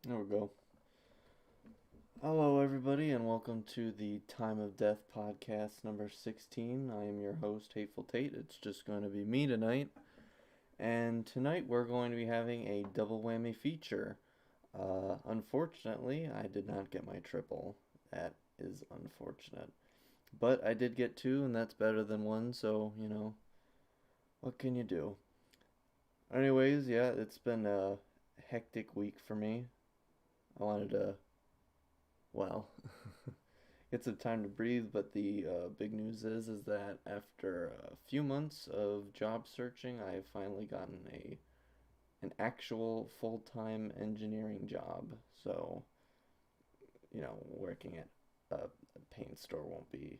There we go. Hello, everybody, and welcome to the Time of Death podcast number 16. I am your host, Hateful Tate. It's just going to be me tonight. And tonight we're going to be having a double whammy feature. Unfortunately, I did not get my triple. That is unfortunate. But I did get two, and that's better than one, so, what can you do? Anyways, yeah, it's been a hectic week for me. I wanted to, well, get some time to breathe, but the big news is that after a few months of job searching, I have finally gotten an actual full-time engineering job. So, working at a paint store won't be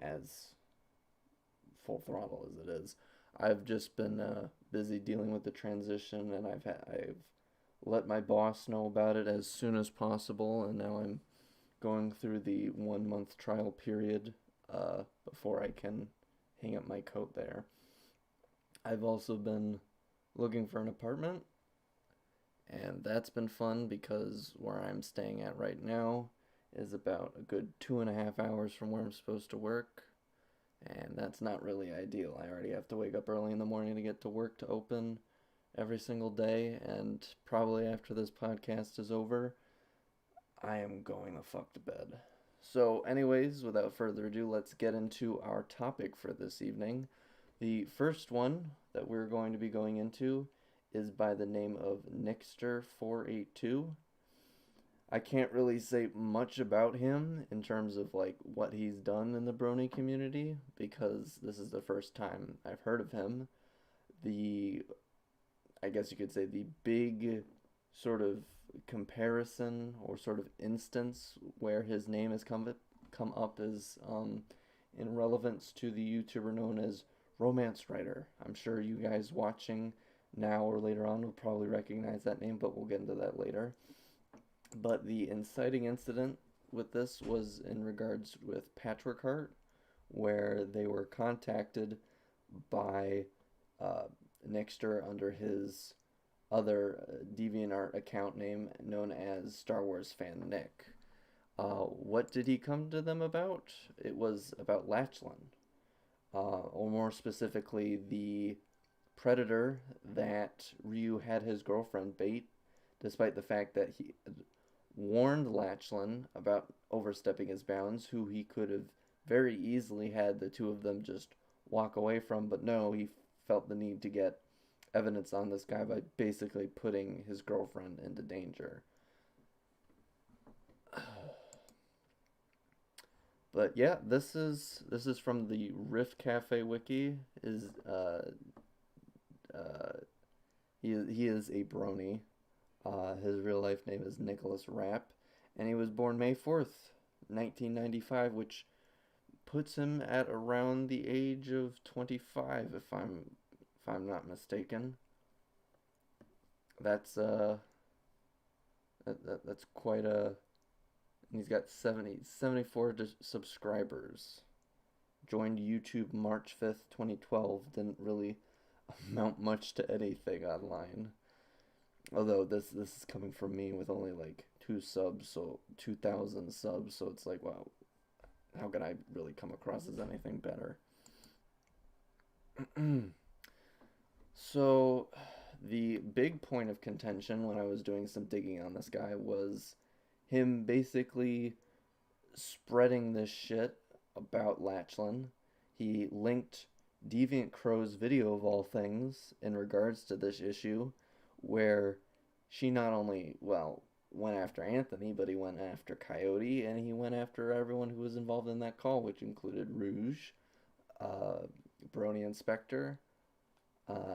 as full throttle as it is. I've just been busy dealing with the transition, and I've let my boss know about it as soon as possible, and now I'm going through the 1 month trial period before I can hang up my coat there. I've also been looking for an apartment, and that's been fun because where I'm staying at right now is about a good 2.5 hours from where I'm supposed to work, and that's not really ideal. I already have to wake up early in the morning to get to work to open every single day, and probably after this podcast is over, I am going the fuck to bed. So, anyways, without further ado, let's get into our topic for this evening. The first one that we're going to be going into is by the name of Nickster482. I can't really say much about him in terms of like what he's done in the Brony community because this is the first time I've heard of him. The I guess you could say the big sort of comparison or sort of instance where his name has come up is in relevance to the YouTuber known as Romance Writer. I'm sure you guys watching now or later on will probably recognize that name, but we'll get into that later. But the inciting incident with this was in regards with Patchwork Heart, where they were contacted by uh, Nickster under his other DeviantArt account name known as Star Wars Fan Nick. What did he come to them about? It was about Lachlan, or more specifically, the predator that Ryu had his girlfriend bait, despite the fact that he warned Lachlan about overstepping his bounds, who he could have very easily had the two of them just walk away from, but no, he felt the need to get evidence on this guy by basically putting his girlfriend into danger. But yeah, this is from the Rift Cafe wiki. Is uh he is a brony. His real life name is Nicholas Rapp, and he was born May 4th, 1995, which puts him at around the age of 25, if I'm not mistaken. That's that's quite a. And he's got 74 subscribers. Joined YouTube March 5th, 2012. Didn't really amount much to anything online. Although this is coming from me with only like 2 subs, so 2,000 subs. So it's like, wow, how can I really come across as anything better? So the big point of contention when I was doing some digging on this guy was him basically spreading this shit about Lachlan. He linked Deviant Crow's video of all things in regards to this issue, where she not only, well, went after Anthony, but he went after Coyote, and he went after everyone who was involved in that call, which included Rouge, uh, Brony Inspector,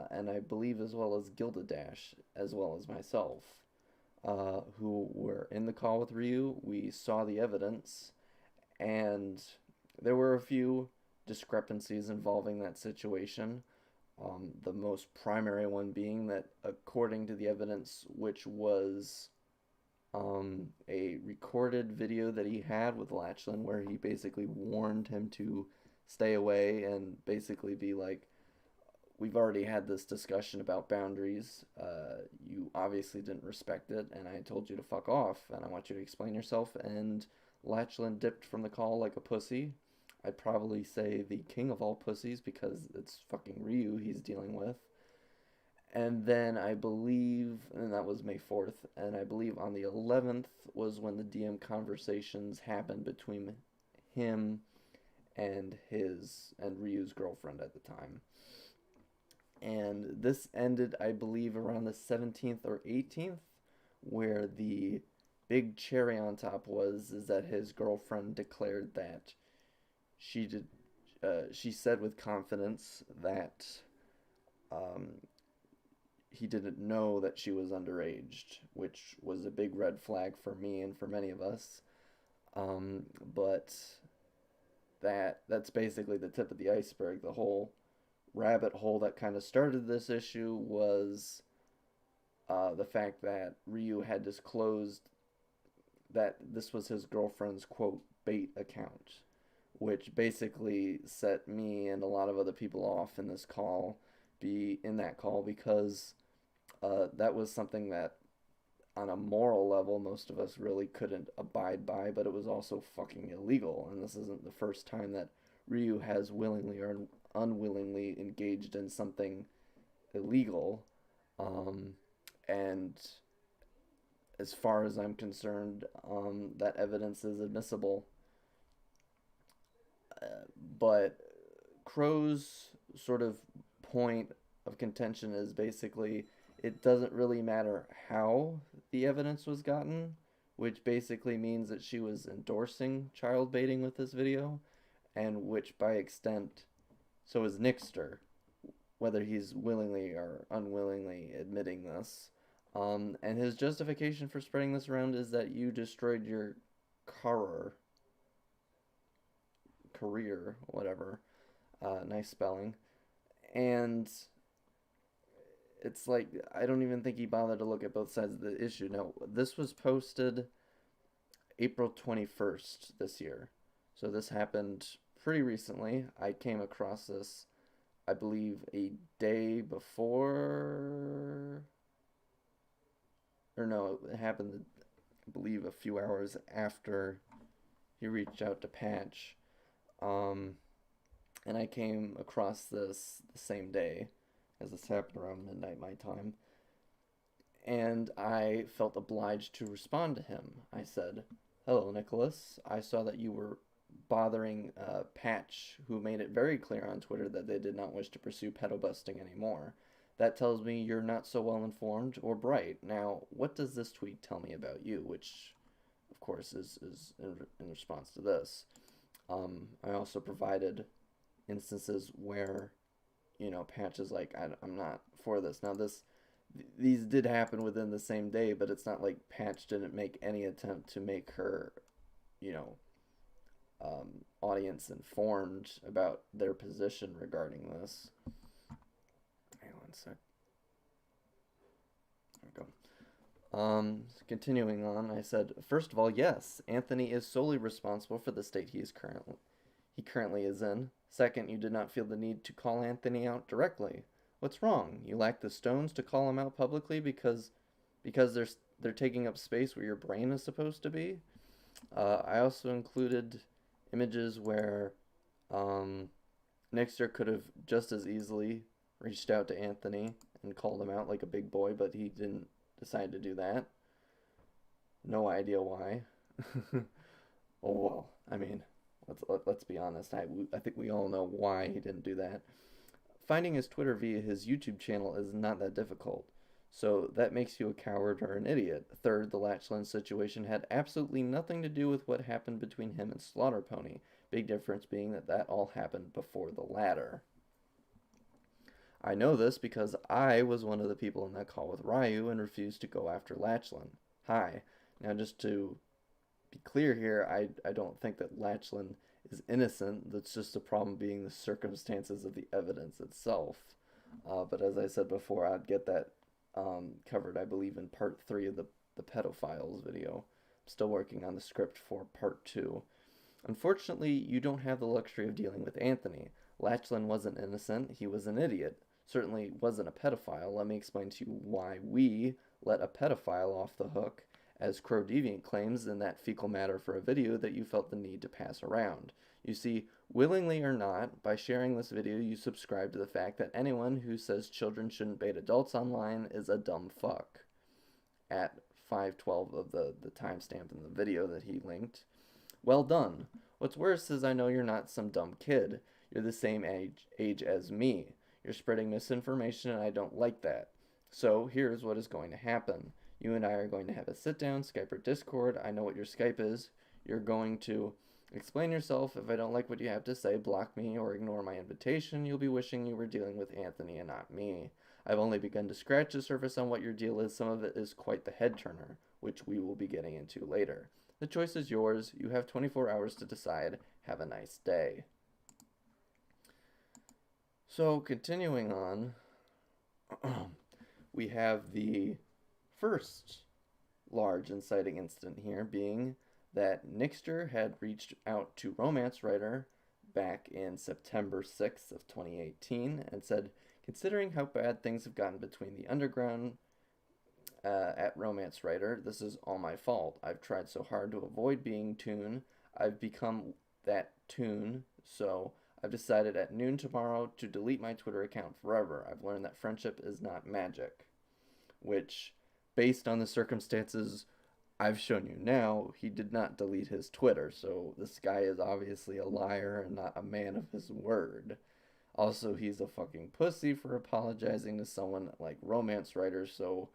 and I believe as well as Gilda Dash, as well as myself, who were in the call with Ryu. We saw the evidence, and there were a few discrepancies involving that situation. The most primary one being that, according to the evidence, which was a recorded video that he had with Lachlan, where he basically warned him to stay away and basically be like, we've already had this discussion about boundaries. You obviously didn't respect it, and I told you to fuck off, and I want you to explain yourself. And Lachlan dipped from the call like a pussy. I'd probably say the king of all pussies because it's fucking Ryu he's dealing with. And then I believe, and that was May 4th, and I believe on the 11th was when the DM conversations happened between him and Ryu's girlfriend at the time. And this ended, I believe, around the 17th or 18th, where the big cherry on top was is that his girlfriend declared that she did she said with confidence that um, he didn't know that she was underage, which was a big red flag for me and for many of us. But that's basically the tip of the iceberg. The whole rabbit hole that kind of started this issue was the fact that Ryu had disclosed that this was his girlfriend's quote bait account, which basically set me and a lot of other people off in this call, be in that call because that was something that on a moral level most of us really couldn't abide by, but it was also fucking illegal. And this isn't the first time that Ryu has willingly or unwillingly engaged in something illegal. And as far as I'm concerned, that evidence is admissible. But Crow's sort of point of contention is basically it doesn't really matter how the evidence was gotten, which basically means that she was endorsing child baiting with this video, and which by extent, so is Nickster, whether he's willingly or unwillingly admitting this. And his justification for spreading this around is that you destroyed your career, whatever. Nice spelling. And it's like, I don't even think he bothered to look at both sides of the issue. Now, this was posted April 21st this year. So this happened pretty recently. I came across this, I believe, a day before. Or no, it happened, I believe, a few hours after he reached out to Patch. And I came across this the same day, as this happened around midnight my time. And I felt obliged to respond to him. I said, "Hello, Nicholas. I saw that you were bothering Patch, who made it very clear on Twitter that they did not wish to pursue pedo busting anymore. That tells me you're not so well informed or bright. Now, what does this tweet tell me about you?" Which, of course, is in response to this. I also provided instances where, Patch is like, I'm not for this. Now, these did happen within the same day, but it's not like Patch didn't make any attempt to make her, audience informed about their position regarding this. Hang on a sec. There we go. Continuing on, I said, "First of all, yes, Anthony is solely responsible for the state he currently is in. Second, you did not feel the need to call Anthony out directly. What's wrong? You lack the stones to call him out publicly because they're taking up space where your brain is supposed to be?" I also included images where Nickster could have just as easily reached out to Anthony and called him out like a big boy, but he didn't decide to do that. No idea why. Oh well, I mean, let's be honest. I think we all know why he didn't do that. Finding his Twitter via his YouTube channel is not that difficult. So that makes you a coward or an idiot. Third, the Latchland situation had absolutely nothing to do with what happened between him and Slaughter Pony. Big difference being that all happened before the latter. I know this because I was one of the people in that call with Ryu and refused to go after Latchland. Hi. Now, just to be clear here, I don't think that Latchland is innocent. That's just the problem being the circumstances of the evidence itself. But as I said before, I'd get that covered, I believe, in part 3 of the pedophiles video. I'm still working on the script for part 2. Unfortunately, you don't have the luxury of dealing with Anthony. Latchland wasn't innocent, he was an idiot. certainly wasn't a pedophile. Let me explain to you why we let a pedophile off the hook, as Crow Deviant claims in that fecal matter for a video that you felt the need to pass around. You see, willingly or not, by sharing this video, you subscribe to the fact that anyone who says children shouldn't bait adults online is a dumb fuck. At 5:12 of the timestamp in the video that he linked. Well done. What's worse is I know you're not some dumb kid. You're the same age as me. You're spreading misinformation and I don't like that. So here's what is going to happen. You and I are going to have a sit down, Skype or Discord. I know what your Skype is. You're going to explain yourself. If I don't like what you have to say, block me or ignore my invitation. You'll be wishing you were dealing with Anthony and not me. I've only begun to scratch the surface on what your deal is. Some of it is quite the head turner, which we will be getting into later. The choice is yours. You have 24 hours to decide. Have a nice day. So, continuing on, we have the first large inciting incident here being that Nickster had reached out to romance writer back in September 6th of 2018 and said, considering how bad things have gotten between the underground at romance writer, this is all my fault. I've tried so hard to avoid being Toon. I've become that Toon, so I've decided at noon tomorrow to delete my Twitter account forever. I've learned that friendship is not magic, which, based on the circumstances I've shown you now, he did not delete his Twitter, so this guy is obviously a liar and not a man of his word. Also, he's a fucking pussy for apologizing to someone like romance writers, so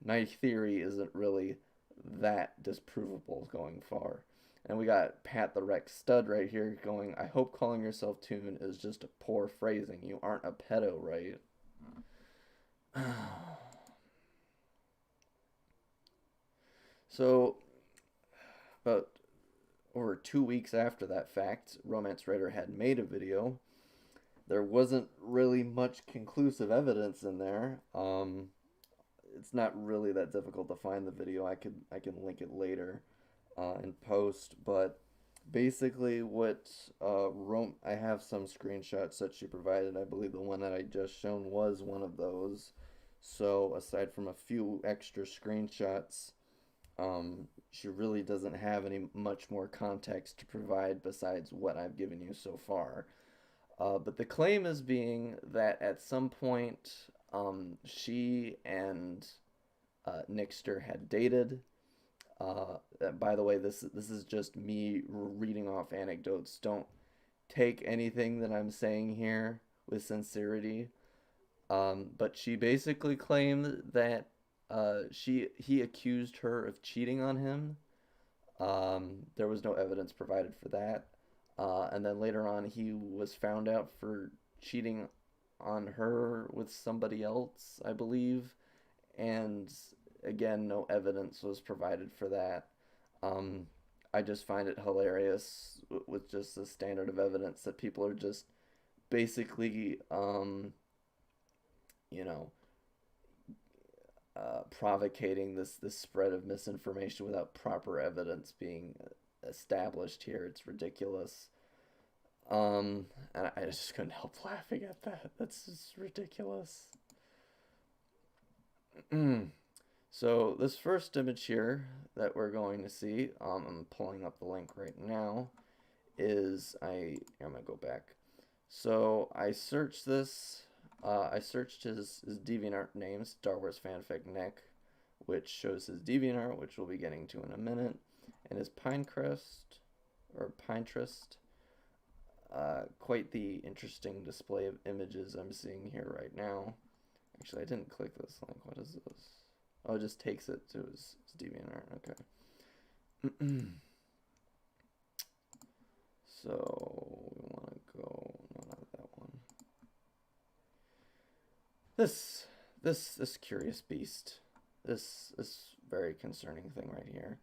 my theory isn't really that disprovable going far. And we got Pat the Rex Stud right here going, I hope calling yourself Toon is just a poor phrasing. You aren't a pedo, right? So, about over 2 weeks after that fact, romance writer had made a video. There wasn't really much conclusive evidence in there. It's not really that difficult to find the video. I can link it later in post, but basically what I have some screenshots that she provided. I believe the one that I just shown was one of those. So aside from a few extra screenshots, she really doesn't have any much more context to provide besides what I've given you so far. But the claim is being that at some point she and Nickster had dated. By the way, this is just me reading off anecdotes. Don't take anything that I'm saying here with sincerity. But she basically claimed that he accused her of cheating on him. There was no evidence provided for that. And then later on, he was found out for cheating on her with somebody else, I believe. And again, no evidence was provided for that. I just find it hilarious with just the standard of evidence that people are just basically, provocating this spread of misinformation without proper evidence being established here. It's ridiculous. And I just couldn't help laughing at that. That's just ridiculous. So this first image here that we're going to see, I'm pulling up the link right now, is I'm gonna go back. So I searched this. I searched his DeviantArt name, Star Wars Fanfic Nick, which shows his DeviantArt, which we'll be getting to in a minute, and his Pinecrest, or Pinterest. Quite the interesting display of images I'm seeing here right now. Actually, I didn't click this link. What is this? Oh, it just takes it to his DeviantArt. Okay. So we want to go. No, not that one. This curious beast. This very concerning thing right here.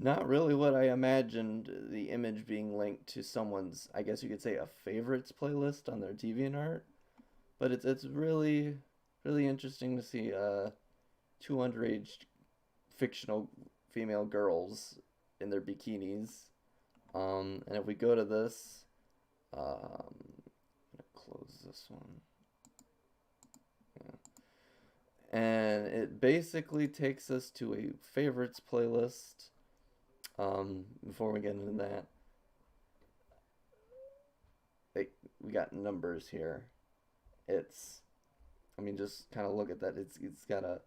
Not really what I imagined the image being linked to someone's, I guess you could say, a favorites playlist on their DeviantArt. But it's really, really interesting to see two underage fictional female girls in their bikinis. And if we go to this, close this one. Yeah. And it basically takes us to a favorites playlist. Before we get into that, we got numbers here. It's, I mean, just kind of look at that. It's got a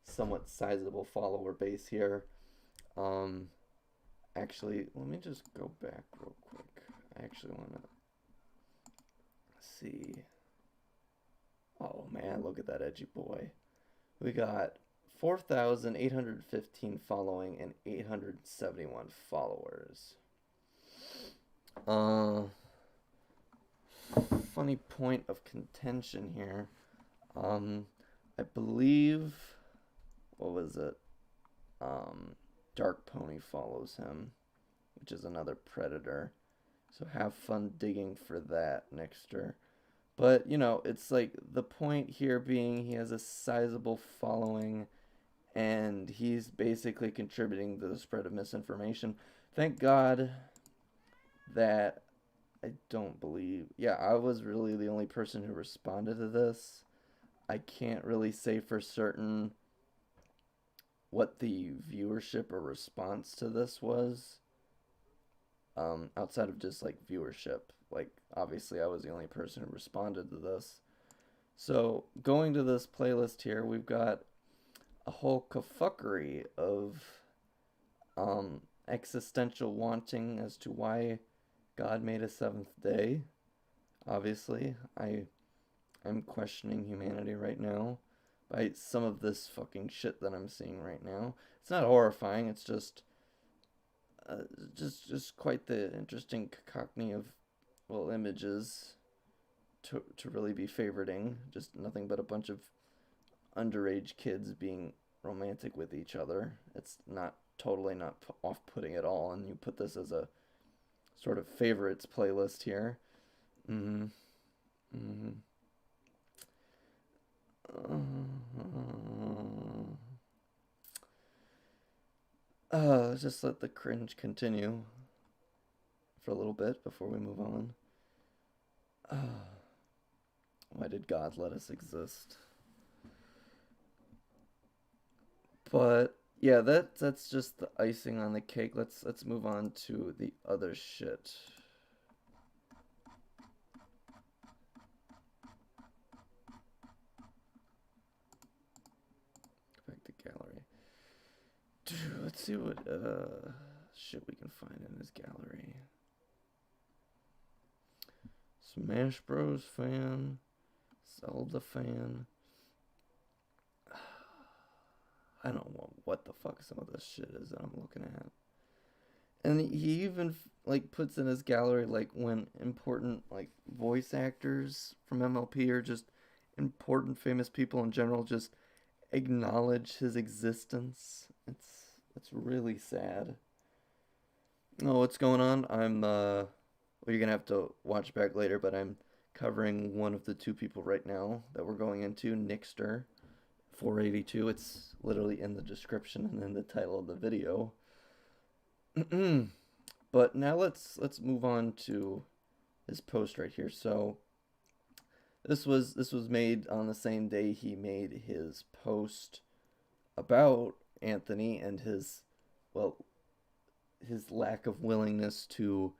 somewhat sizable follower base here. Um, Actually, let me just go back real quick. I actually want to see. Oh man, look at that edgy boy. We got 4,815 following and 871 followers. Funny point of contention here. I believe, what was it? Dark Pony follows him, which is another predator. So have fun digging for that, Nickster. But, you know, it's like the point here being he has a sizable following and he's basically contributing to the spread of misinformation. Thank God that I don't believe. Yeah, I was really the only person who responded to this. I can't really say for certain what the viewership or response to this was. Outside of just like viewership. Like, obviously, I was the only person who responded to this. So, going to this playlist here, we've got a whole kafuckery of existential wanting as to why God made a seventh day. Obviously, I'm questioning humanity right now by some of this fucking shit that I'm seeing right now. It's not horrifying. It's just quite the interesting cacophony of, well, images to really be favoriting. Just nothing but a bunch of underage kids being romantic with each other. It's not totally not off-putting at all, and you put this as a sort of favorites playlist here. Mm-hmm. Mm-hmm. Let's just let the cringe continue for a little bit before we move on. Why did God let us exist? But yeah, that's just the icing on the cake. Let's move on to the other shit. Go back to gallery. Let's see what shit we can find in his gallery. Smash Bros fan, Zelda fan. I don't know what the fuck some of this shit is that I'm looking at. And he even like puts in his gallery like when important like voice actors from MLP or just important famous people in general just acknowledge his existence. It's really sad. Oh, what's going on? Well, you're gonna have to watch back later, but I'm covering one of the two people right now that we're going into, Nickster482. It's literally in the description and in the title of the video. But now let's move on to his post right here. So this was made on the same day he made his post about Anthony and his lack of willingness to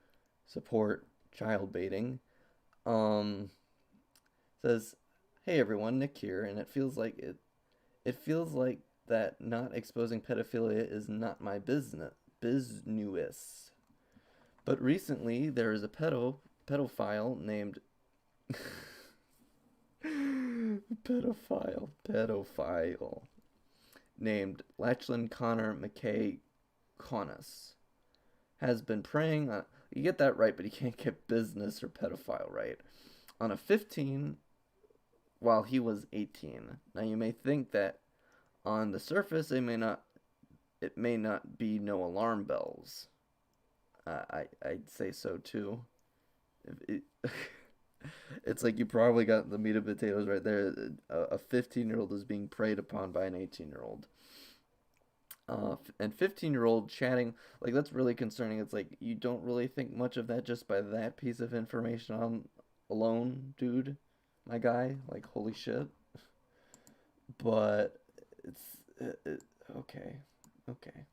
support child baiting. Says, "Hey everyone, Nick here, and it feels like that not exposing pedophilia is not my business. But recently there is a pedophile named pedophile named Lachlan Connor McKay Connus has been preying on, you get that right, but you can't get business or pedophile right, on a 15 while he was 18. Now you may think that on the surface it may not be no alarm bells. I'd say so too. It's like you probably got the meat and potatoes right there. A 15-year-old is being preyed upon by an 18-year-old. And 15-year-old chatting, like, that's really concerning. It's like you don't really think much of that just by that piece of information alone, dude, my guy. Like, holy shit. But it's okay, okay.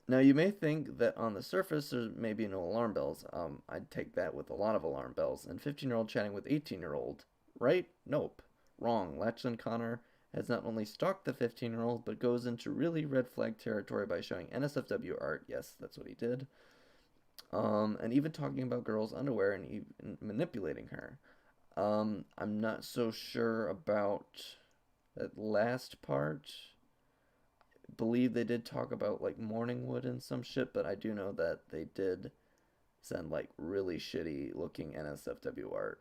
Now you may think that on the surface there may be no alarm bells. I'd take that with a lot of alarm bells. And 15-year-old chatting with 18-year-old, right? Nope, wrong. Latchlin Connor has not only stalked the 15-year-old, but goes into really red flag territory by showing NSFW art. Yes, that's what he did. And even talking about girls' underwear and even manipulating her. I'm not so sure about that last part. Believe they did talk about like Morningwood and some shit, but I do know that they did send like really shitty looking NSFW art.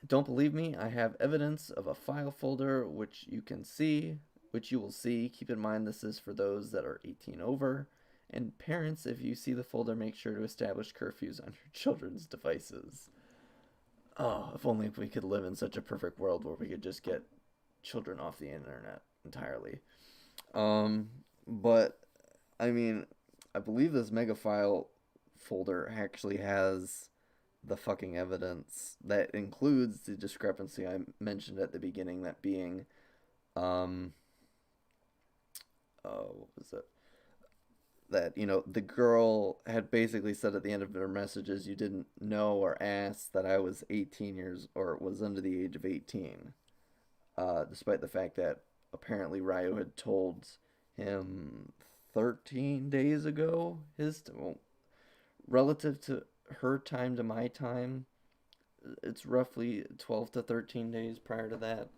Don't believe me? I have evidence of a file folder which you can see, which you will see. Keep in mind this is for those that are 18 over. And parents, if you see the folder, make sure to establish curfews on your children's devices. Oh, if only we could live in such a perfect world where we could just get children off the internet entirely. But I mean, I believe this megafile folder actually has the fucking evidence that includes the discrepancy I mentioned at the beginning, that being, what was it? That, the girl had basically said at the end of her messages, you didn't know or ask that I was 18 years or was under the age of 18. Despite the fact that apparently Ryo had told him 13 days ago, relative to her time to my time, it's roughly 12 to 13 days prior to that.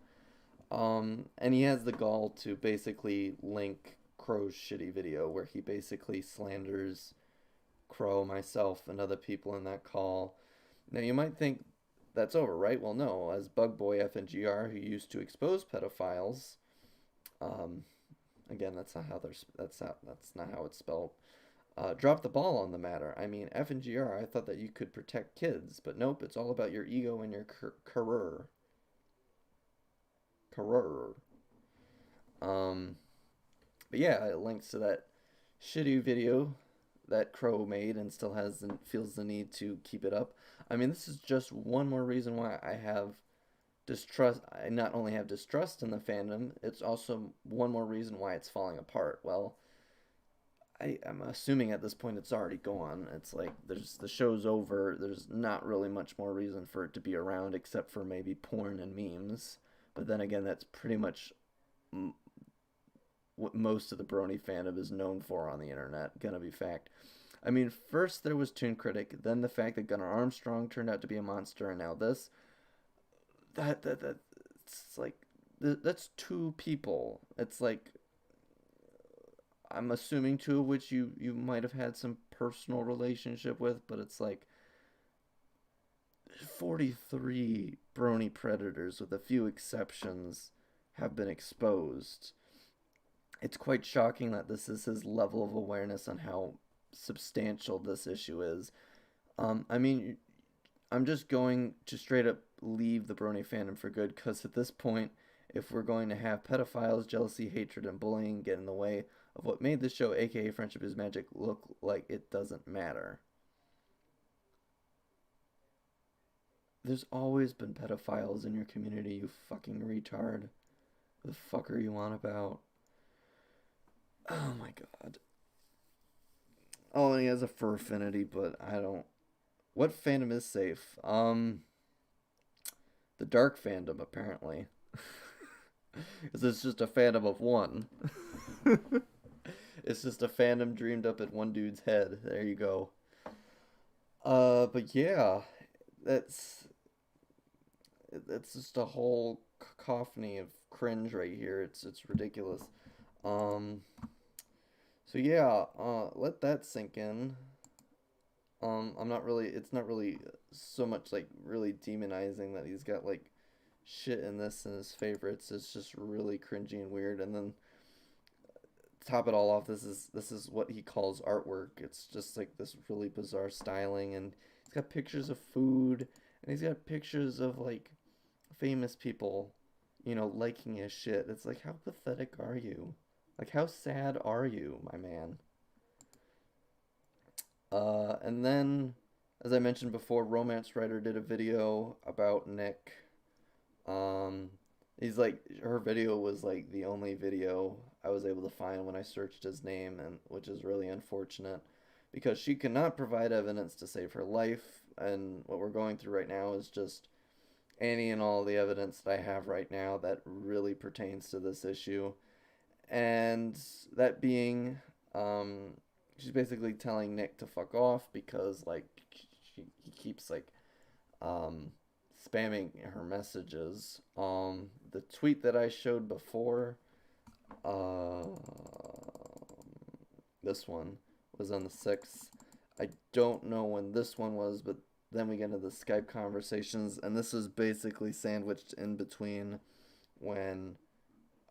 And he has the gall to basically link Crow's shitty video where he basically slanders Crow, myself, and other people in that call. Now you might think that's over, right? Well, no. As Bugboy FNGR, who used to expose pedophiles, again, that's not how it's spelled. Dropped the ball on the matter. I mean, FNGR, I thought that you could protect kids, but nope, it's all about your ego and your career. But yeah, it links to that shitty video that Crow made and still feels the need to keep it up. I mean, this is just one more reason why I have distrust. I not only have distrust in the fandom, it's also one more reason why it's falling apart. Well, I'm assuming at this point it's already gone. It's like the show's over. There's not really much more reason for it to be around except for maybe porn and memes. But then again, that's pretty much what most of the Brony fandom is known for on the internet. Gonna be fact. I mean, first there was Toon Critic, then the fact that Gunnar Armstrong turned out to be a monster, and now this. It's like that's two people. It's like, I'm assuming two of which you might have had some personal relationship with, but it's like 43 Brony predators, with a few exceptions, have been exposed. It's quite shocking that this is his level of awareness on how substantial this issue is. I mean, I'm just going to straight up leave the Brony fandom for good, because at this point, if we're going to have pedophiles, jealousy, hatred, and bullying get in the way of what made this show, aka Friendship is Magic, look like it doesn't matter. There's always been pedophiles in your community, you fucking retard. What the fuck are you on about? Oh my god. Oh, and he has a fur affinity, but I don't... What fandom is safe? The dark fandom, apparently. Because it's just a fandom of one. It's just a fandom dreamed up in one dude's head. There you go. But yeah, that's just a whole cacophony of cringe right here. It's ridiculous. So yeah, let that sink in. It's not really so much like really demonizing that he's got like shit in this in his favorites. It's just really cringy and weird. And then top it all off, this is what he calls artwork. It's just like this really bizarre styling, and he's got pictures of food, and he's got pictures of like famous people, liking his shit. It's like, how pathetic are you? Like, how sad are you, my man? And then, as I mentioned before, Romance Writer did a video about Nick. Um, he's like, her video was like the only video I was able to find when I searched his name, and which is really unfortunate because she cannot provide evidence to save her life. And what we're going through right now is just any and all the evidence that I have right now that really pertains to this issue. And that being, um, she's basically telling Nick to fuck off because like he keeps like um, spamming her messages. The tweet that I showed before, uh, this one was on the 6th. I don't know when this one was, but then we get into the Skype conversations, and this is basically sandwiched in between when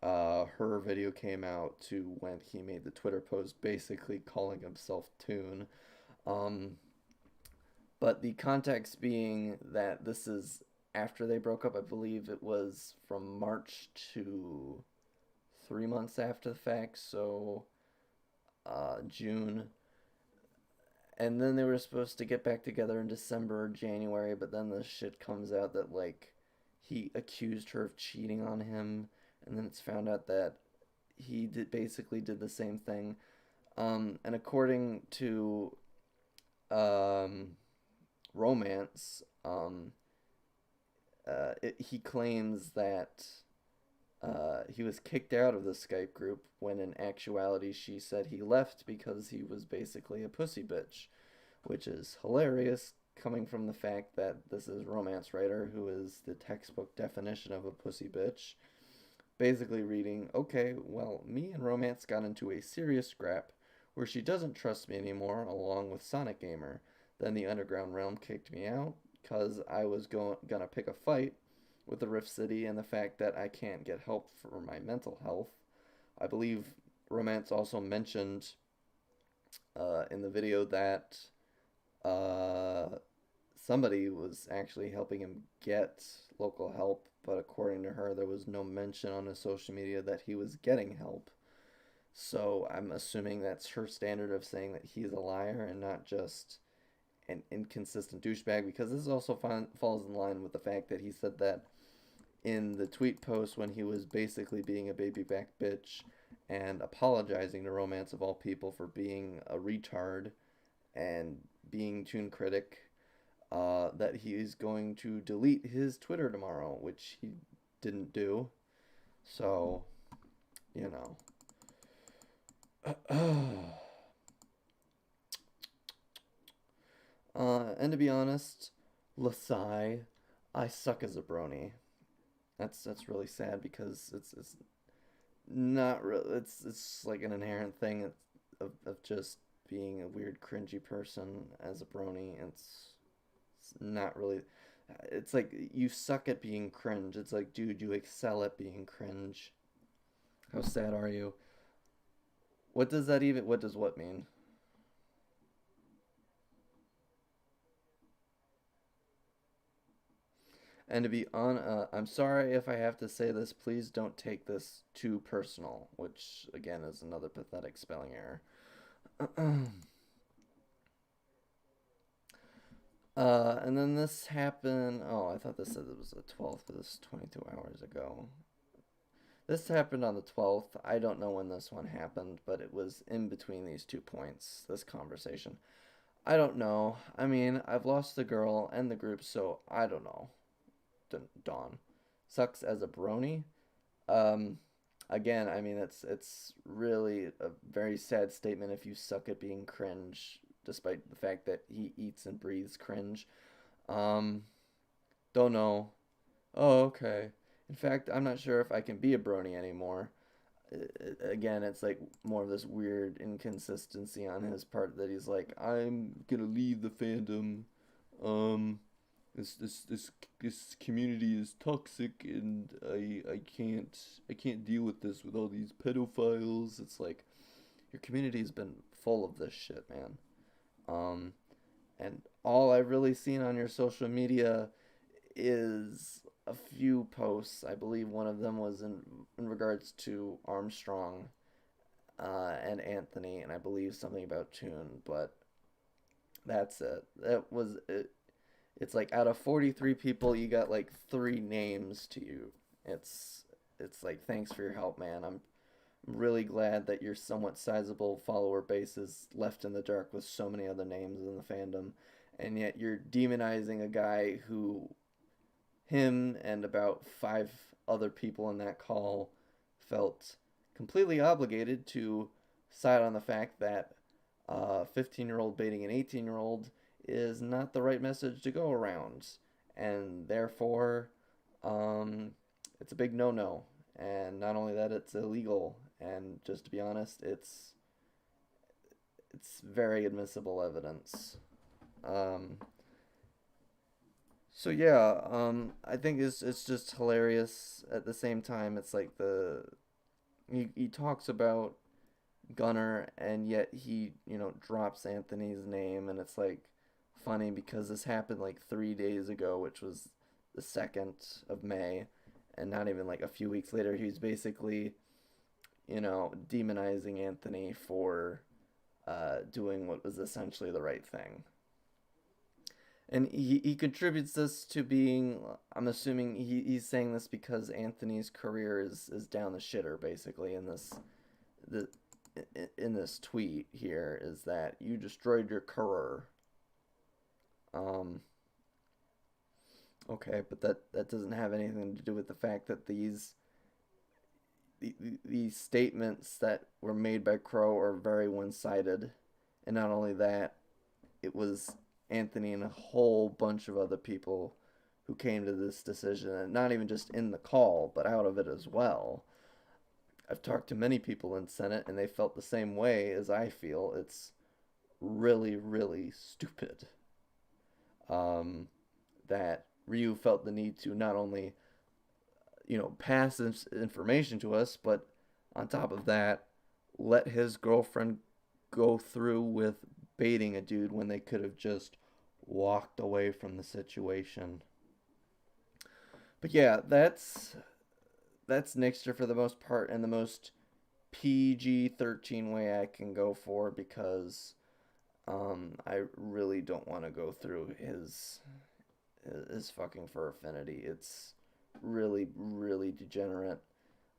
her video came out to when he made the Twitter post basically calling himself Toon. Um, but the context being that this is after they broke up. I believe it was from March to 3 months after the fact, so June. And then they were supposed to get back together in December or January, but then the shit comes out that, like, he accused her of cheating on him, and then it's found out that basically did the same thing. And according to um, Romance, he claims that he was kicked out of the Skype group when in actuality she said he left because he was basically a pussy bitch, which is hilarious coming from the fact that this is Romance Writer, who is the textbook definition of a pussy bitch. Basically reading, okay, well, me and Romance got into a serious scrap where she doesn't trust me anymore, along with Sonic Gamer. Then the Underground Realm kicked me out because I was gonna pick a fight with the Rift City and the fact that I can't get help for my mental health. I believe Romance also mentioned in the video that uh, somebody was actually helping him get local help, but according to her, there was no mention on his social media that he was getting help. So I'm assuming that's her standard of saying that he's a liar and not just an inconsistent douchebag, because this also falls in line with the fact that he said that in the tweet post when he was basically being a baby back bitch and apologizing to Romance of all people for being a retard and being Toon Critic, that he is going to delete his Twitter tomorrow, which he didn't do. So, you know. And to be honest, Lasai, I suck as a brony. That's really sad because it's not real. It's like an inherent thing of just being a weird, cringy person as a brony. It's not really. It's like you suck at being cringe. It's like, dude, you excel at being cringe. How sad are you? What does that even? What does what mean? And to be on, I'm sorry if I have to say this. Please don't take this too personal, which again is another pathetic spelling error. And then this happened. Oh, I thought this said it was the 12th, but this is 22 hours ago. This happened on the 12th. I don't know when this one happened, but it was in between these 2 points, this conversation. I don't know. I mean, I've lost the girl and the group, so I don't know. Dawn. Sucks as a brony. Um, Again, I mean, it's really a very sad statement if you suck at being cringe, despite the fact that he eats and breathes cringe. Um, don't know. Oh, okay. In fact, I'm not sure if I can be a brony anymore. Again, it's like more of this weird inconsistency on his part that he's like, I'm gonna leave the fandom. Um, this community is toxic, and I can't deal with this with all these pedophiles. It's like your community's been full of this shit, man. Um, and all I've really seen on your social media is a few posts. I believe one of them was in regards to Armstrong and Anthony, and I believe something about Toon. But That's it. That was it. It's like out of 43 people, you got like three names to you. It's it's like thanks for your help, man. I'm really glad that your somewhat sizable follower base is left in the dark with so many other names in the fandom, and yet you're demonizing a guy who him and about five other people in that call felt completely obligated to side on the fact that 15-year-old baiting an 18-year-old is not the right message to go around, and therefore, um, it's a big no-no. And not only that, it's illegal. And just to be honest, it's very admissible evidence. Um, so yeah, I think it's just hilarious. At the same time, it's like he talks about Gunner, and yet he drops Anthony's name, and it's like funny because this happened like 3 days ago, which was the 2nd of May, and not even like a few weeks later, he's basically demonizing Anthony for doing what was essentially the right thing. And he contributes this to being, I'm assuming he's saying this because Anthony's career is down the shitter, basically, the, in this tweet here, is that you destroyed your career. Um, okay, but that doesn't have anything to do with the fact that these statements that were made by Crow are very one-sided. And not only that, it was Anthony and a whole bunch of other people who came to this decision, and not even just in the call, but out of it as well. I've talked to many people in Senate, and they felt the same way as I feel. It's really, really stupid um, that Ryu felt the need to not only, pass this information to us, but on top of that, let his girlfriend go through with baiting a dude when they could have just walked away from the situation. But yeah, that's Nickster for the most part, and the most PG-13 way I can go for, because I really don't want to go through his fucking fur affinity. It's really, really degenerate,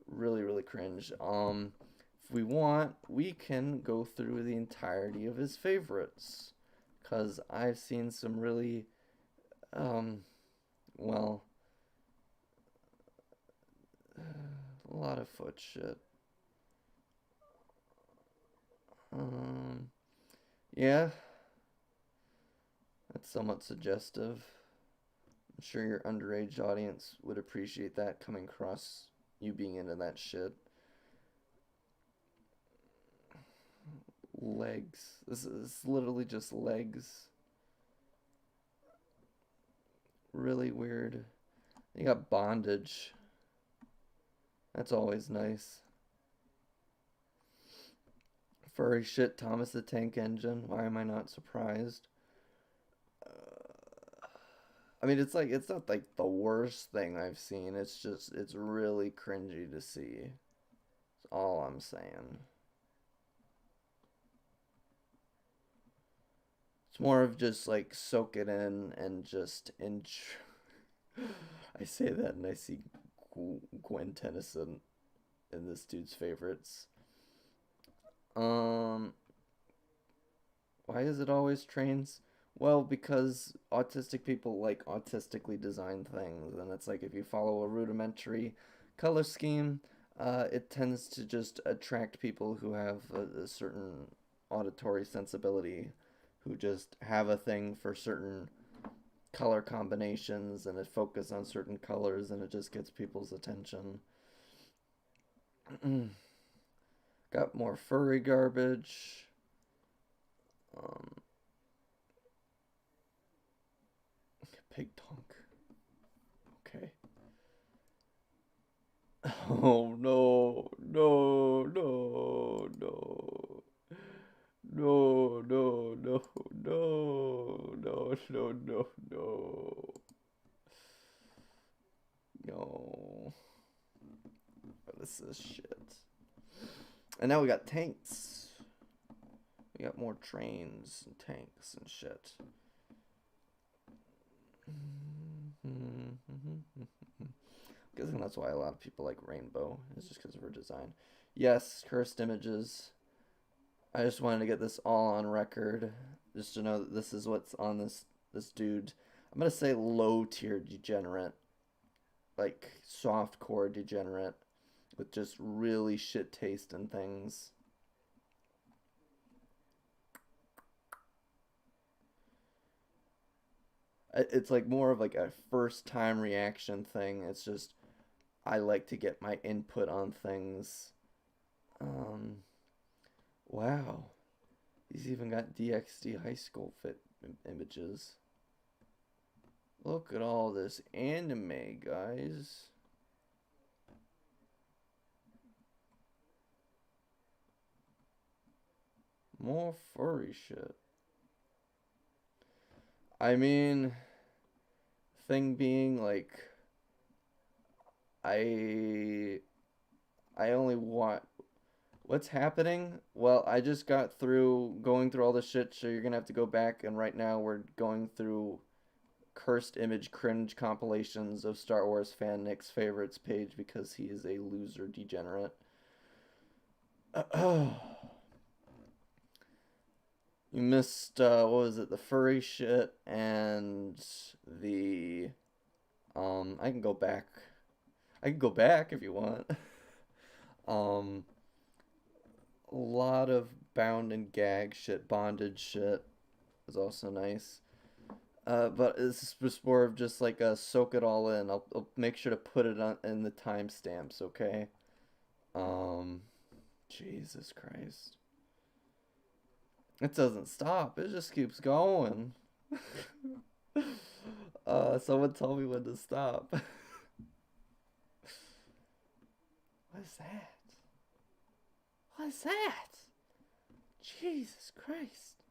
really, really cringe. If we want, we can go through the entirety of his favorites, cause I've seen some really, um, well, a lot of foot shit. Um, yeah, that's somewhat suggestive. I'm sure your underage audience would appreciate that coming across, you being into that shit. Legs. This is literally just legs. Really weird. You got bondage. That's always nice. Furry shit, Thomas the Tank Engine. Why am I not surprised? I mean, it's not like the worst thing I've seen. It's really cringy to see. That's all I'm saying. It's more of just like soak it in and just enjoy. I say that and I see Gwen Tennyson in this dude's favorites. Um, why is it always trains? Well, because autistic people like autistically designed things, and it's like if you follow a rudimentary color scheme, it tends to just attract people who have a certain auditory sensibility, who just have a thing for certain color combinations and it focus on certain colors, and it just gets people's attention. Got more furry garbage. Um, Pig tonk. Okay. Oh no, no, no, no. No, no, no, no, no, no, no, no. No. What is this shit? And now we got tanks. We got more trains and tanks and shit. I'm guessing that's why a lot of people like Rainbow, is just because of her design. Yes, cursed images. I just wanted to get this all on record, just to know that this is what's on this dude. I'm gonna say low tier degenerate, like soft core degenerate, with just really shit taste in things. It's like more of like a first time reaction thing. It's just I like to get my input on things. Um, wow, he's even got DxD high school fit images. Look at all this anime, guys. More furry shit. I mean, thing being, like, I I only want what's happening? Well, I just got through going through all the shit, so you're gonna have to go back, and right now we're going through cursed image cringe compilations of Star Wars fan Nick's favorites page because he is a loser degenerate. You missed what was it? The furry shit and the I can go back. I can go back if you want. um a lot of bound and gag shit, bondage shit is also nice. But it's just more of just like a soak it all in. I'll make sure to put it on in the timestamps, okay? Um, Jesus Christ. It doesn't stop. It just keeps going. Someone tell me when to stop. What is that? What is that? Jesus Christ.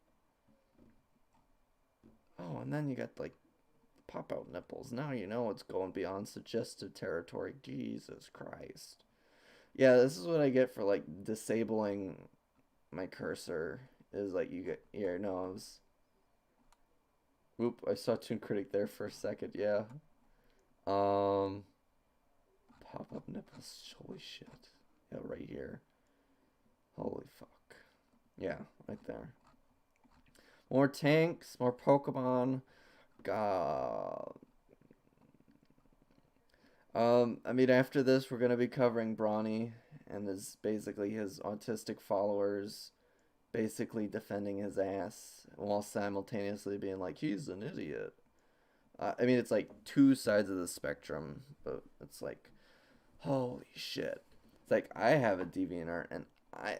Oh, and then you got like pop out nipples. Now you know it's going beyond suggestive territory. Jesus Christ. Yeah, this is what I get for like disabling my cursor. Is like you get ear nose. Oop, I saw Toon Critic there for a second, yeah. Um pop up nipples, holy shit. Yeah, right here. Holy fuck. Yeah, right there. More tanks, more Pokemon. God. I mean, after this, we're gonna be covering Brony and his basically his autistic followers, basically defending his ass while simultaneously being like he's an idiot. I mean, it's like two sides of the spectrum, but it's like, holy shit. It's like I have a DeviantArt, and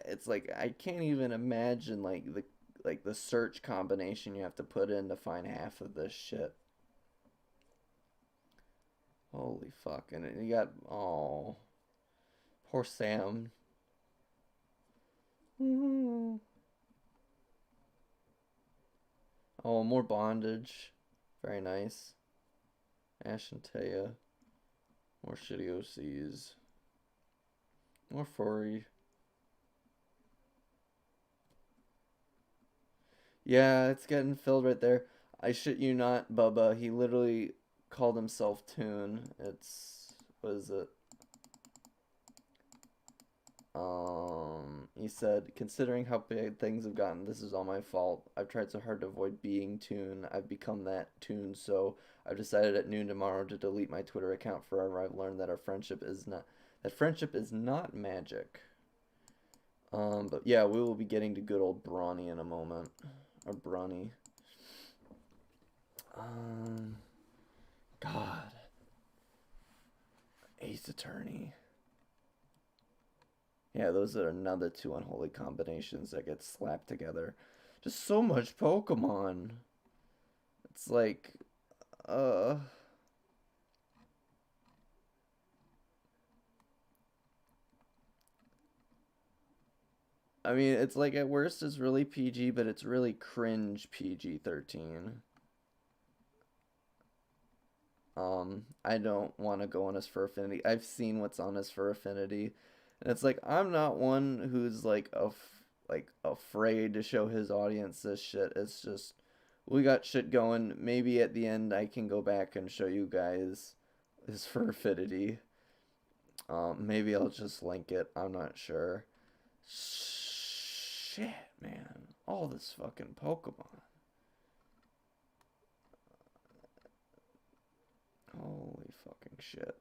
it's like I can't even imagine like the search combination you have to put in to find half of this shit. Holy fuck. And you got, oh, poor Sam. Oh, more bondage. Very nice. Ash and Taya. More shitty OCs. More furry. Yeah, it's getting filled right there. I shit you not, Bubba. He literally called himself Toon. It's, what is it? He said, considering how bad things have gotten, this is all my fault. I've tried so hard to avoid being Toon. I've become that Toon, so I've decided at noon tomorrow to delete my Twitter account forever. I've learned that friendship is not magic. But yeah, we will be getting to good old Brawny in a moment. Or Brony. God. Ace Attorney. Yeah, those are another two unholy combinations that get slapped together. Just so much Pokemon. It's like, I mean, it's like at worst it's really PG, but it's really cringe PG-13. I don't want to go on his Fur Affinity. I've seen what's on his Fur Affinity, and it's like I'm not one who's like like afraid to show his audience this shit. It's just we got shit going. Maybe at the end I can go back and show you guys his furfitity. Maybe I'll just link it. I'm not sure. Shit, man. All this fucking Pokemon. Holy fucking shit.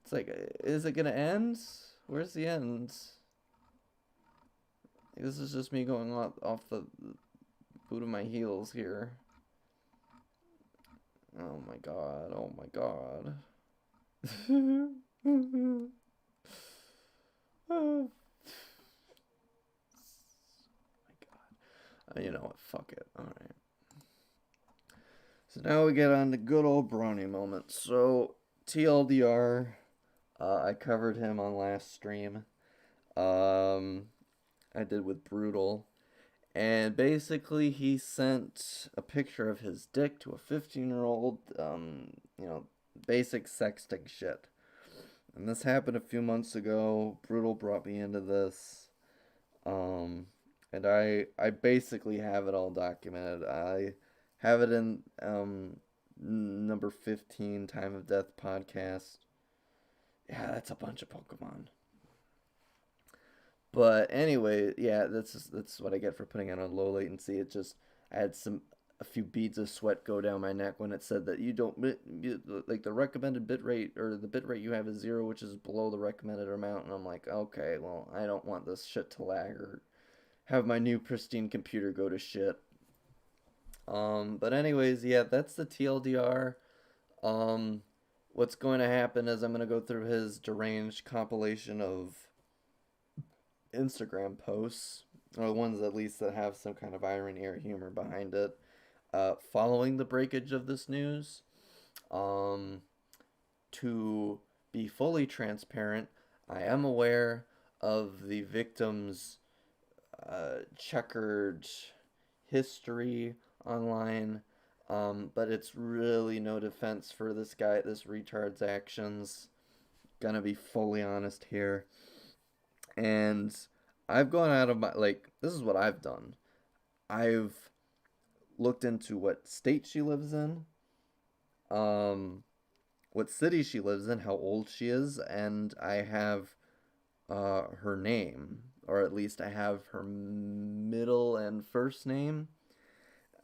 It's like, is it gonna end? Where's the end? This is just me going off the boot of my heels here. Oh my god, oh my god. Oh my god. You know what, fuck it. Alright. So now we get on to good old Bruhny moments. So, TLDR, I covered him on last stream. I did with Brutal. And basically, he sent a picture of his dick to a 15-year-old, basic sexting shit. And this happened a few months ago. Brutal brought me into this. And I basically have it all documented. I have it in number 15, Time of Death podcast. Yeah, that's a bunch of Pokemon. But anyway, yeah, that's what I get for putting it on low latency. It just I had a few beads of sweat go down my neck when it said that like the recommended bit rate or the bit rate you have is 0, which is below the recommended amount. And I'm like, okay, well, I don't want this shit to lag or have my new pristine computer go to shit. But anyways, yeah, that's the TLDR. What's going to happen is I'm going to go through his deranged compilation of Instagram posts, or ones at least that have some kind of irony or humor behind it. Following the breakage of this news, to be fully transparent, I am aware of the victim's checkered history online, but it's really no defense for this retard's actions. Gonna be fully honest here. And I've gone out of this is what I've done. I've looked into what state she lives in, what city she lives in, how old she is, and I have her name, or at least I have her middle and first name,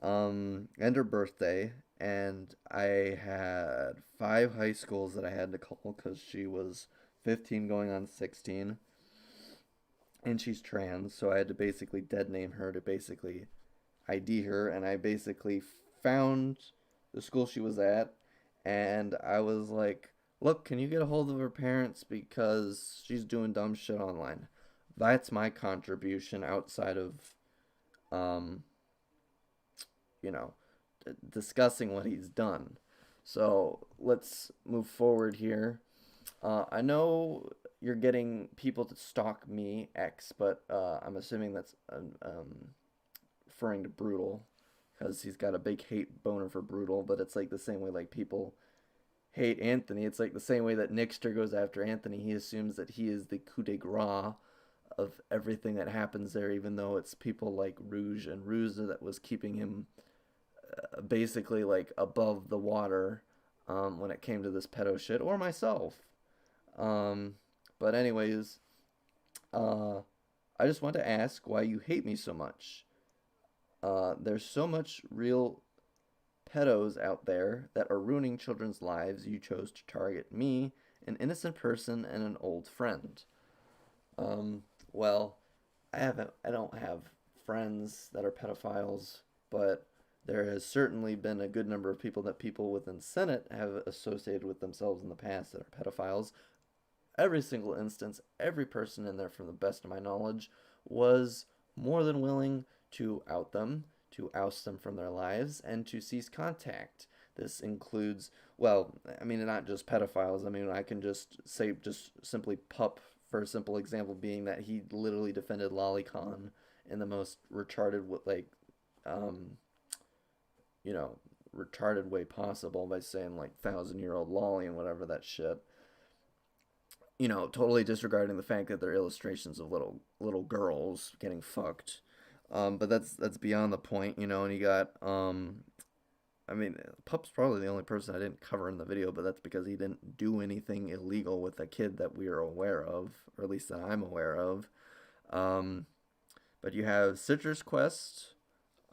and her birthday, and I had 5 high schools that I had to call because she was 15 going on 16. And she's trans, so I had to basically dead name her to basically ID her, and I basically found the school she was at, and I was like, look, can you get a hold of her parents because she's doing dumb shit online. That's my contribution outside of, discussing what he's done. So let's move forward here. I know you're getting people to stalk me, X, but I'm assuming that's referring to Brutal, because he's got a big hate boner for Brutal, but it's like the same way like people hate Anthony. It's like the same way that Nickster goes after Anthony. He assumes that he is the coup de grace of everything that happens there, even though it's people like Rouge and Ruse that was keeping him basically like above the water when it came to this pedo shit, or myself. But anyways, I just want to ask why you hate me so much. There's so much real pedos out there that are ruining children's lives. You chose to target me, an innocent person, and an old friend. Well, I don't have friends that are pedophiles, but there has certainly been a good number of people that people within Senate have associated with themselves in the past that are pedophiles. Every single instance, every person in there, from the best of my knowledge, was more than willing to out them, to oust them from their lives, and to cease contact. This includes, well, I mean, not just pedophiles. I mean, I can just say, just simply pup, for a simple example being that he literally defended Lolicon in the most retarded, retarded way possible by saying, like, 1,000-year-old lolly and whatever that shit. totally disregarding the fact that they're illustrations of little girls getting fucked. But that's beyond the point, and you got I mean, Pup's probably the only person I didn't cover in the video, but that's because he didn't do anything illegal with a kid that we are aware of, or at least that I'm aware of. Um, but you have Citrus Quest,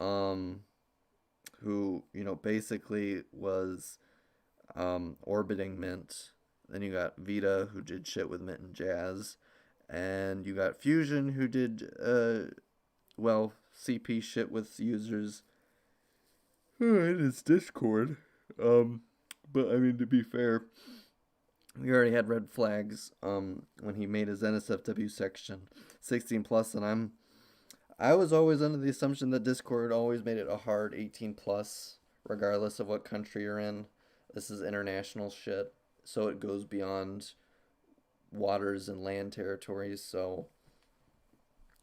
um, who basically was orbiting Mint. Then you got Vita, who did shit with Mint and Jazz, and you got Fusion, who did CP shit with users in his Discord. But I mean, to be fair, we already had red flags when he made his NSFW section 16 plus, and I was always under the assumption that Discord always made it a hard 18 plus, regardless of what country you're in. This is international shit, so it goes beyond waters and land territories. So,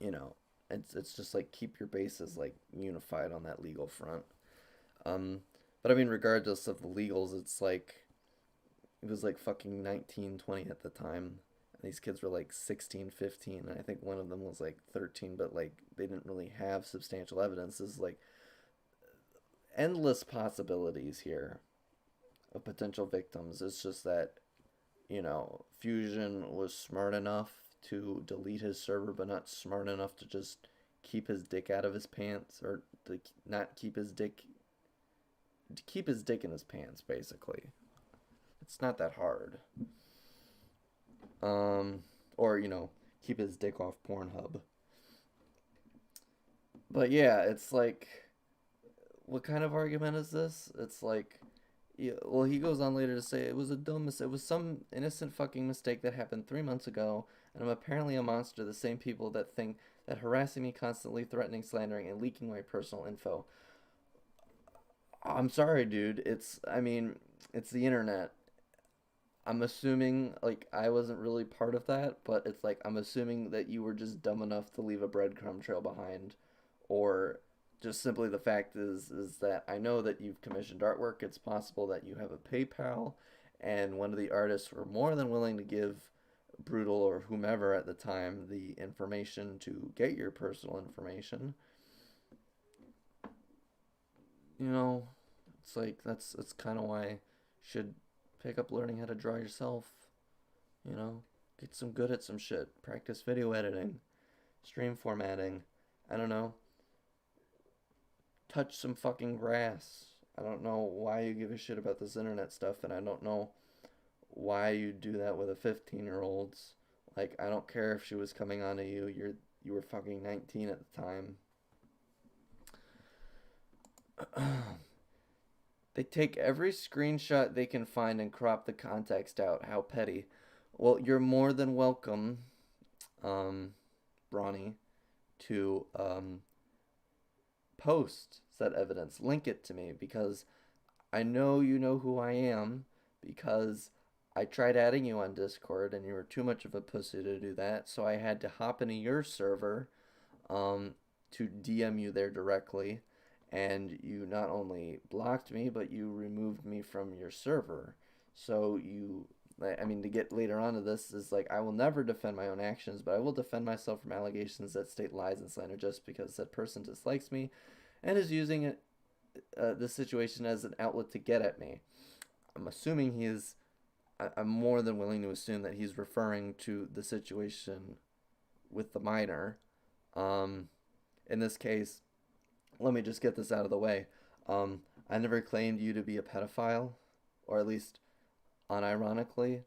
you know, it's just like keep your bases like unified on that legal front. Um, but I mean, regardless of the legals, it's like it was like fucking 19, 20 at the time. And these kids were like 16, 15. And I think one of them was like 13, but like they didn't really have substantial evidence. There's like endless possibilities here of potential victims. It's just that, Fusion was smart enough to delete his server, but not smart enough to just keep his dick out of his pants, or to not keep his dick to keep his dick in his pants, basically. It's not that hard. Or, keep his dick off Pornhub. But yeah, it's like, what kind of argument is this? It's like, yeah, well, he goes on later to say it was a dumb mistake. It was some innocent fucking mistake that happened 3 months ago, and I'm apparently a monster. The same people that think that harassing me constantly, threatening, slandering, and leaking my personal info. I'm sorry, dude. I mean, it's the internet. I'm assuming, like, I wasn't really part of that, but it's like, I'm assuming that you were just dumb enough to leave a breadcrumb trail behind. Or just simply the fact is that I know that you've commissioned artwork. It's possible that you have a PayPal, and one of the artists were more than willing to give Brutal or whomever at the time the information to get your personal information. You know, it's like that's kind of why you should pick up learning how to draw yourself. You know, get some good at some shit. Practice video editing, stream formatting. I don't know. Touch some fucking grass. I don't know why you give a shit about this internet stuff, and I don't know why you do that with a 15-year-old's. Like, I don't care if she was coming on to you. You were fucking 19 at the time. They take every screenshot they can find and crop the context out. How petty. Well, you're more than welcome, Brony, to post said evidence. Link it to me, because I know you know who I am, because I tried adding you on Discord and you were too much of a pussy to do that, so I had to hop into your server to DM you there directly, and you not only blocked me, but you removed me from your server. So I mean, to get later on to this is like, I will never defend my own actions, but I will defend myself from allegations that state lies and slander just because that person dislikes me and is using this situation as an outlet to get at me. I'm assuming I'm more than willing to assume that he's referring to the situation with the minor. In this case, let me just get this out of the way. I never claimed you to be a pedophile, or at least unironically.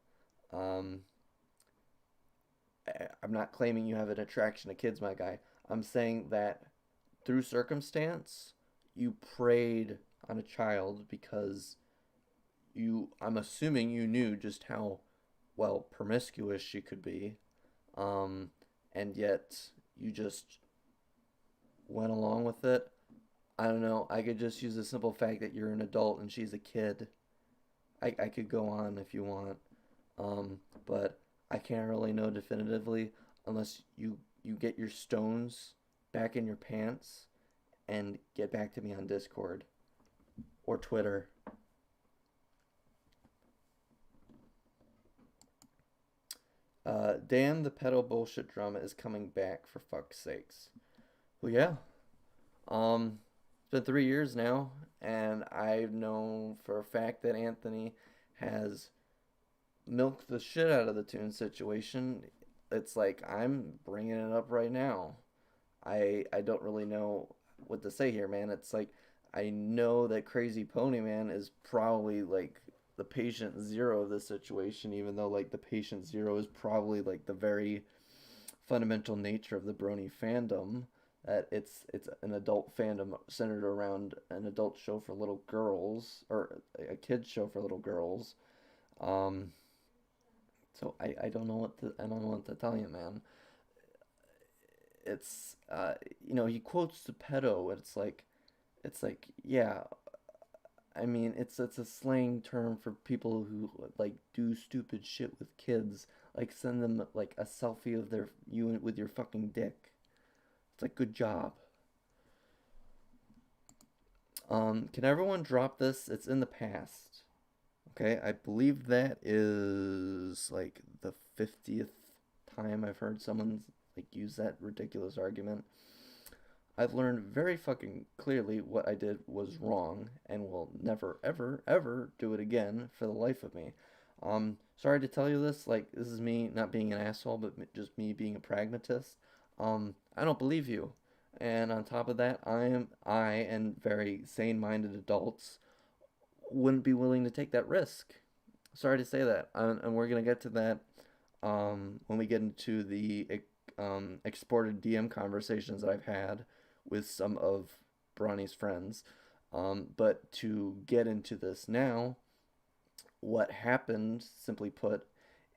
I'm not claiming you have an attraction to kids, my guy. I'm saying that through circumstance, you preyed on a child because I'm assuming you knew just how, well, promiscuous she could be. And yet you just went along with it. I don't know. I could just use the simple fact that you're an adult and she's a kid. I could go on if you want. But I can't really know definitively unless you get your stones back in your pants and get back to me on Discord or Twitter. Dan the pedo bullshit drama is coming back for fuck's sakes. Well, yeah. It's been 3 years now, and I know for a fact that Anthony has milked the shit out of the tune situation. It's like I'm bringing it up right now. I don't really know what to say here, man. It's like I know that Crazy Pony Man is probably like the patient zero of this situation, even though like the patient zero is probably like the very fundamental nature of the Brony fandom. That it's an adult fandom centered around an adult show for little girls or a kids show for little girls. Um, so I don't know what to I don't know what to tell you, man. It's he quotes the pedo. It's like yeah, I mean it's a slang term for people who like do stupid shit with kids, like send them like a selfie of their you with your fucking dick. It's like good job. Can everyone drop this? It's in the past. Okay, I believe that is like the 50th time I've heard someone like use that ridiculous argument. I've learned very fucking clearly what I did was wrong and will never, ever, ever do it again for the life of me. Sorry to tell you this, like, this is me not being an asshole, but just me being a pragmatist. I don't believe you. And on top of that, I and very sane minded adults wouldn't be willing to take that risk. Sorry to say that. And we're going to get to that when we get into the exported DM conversations that I've had with some of Bronny's friends. But to get into this now, what happened, simply put,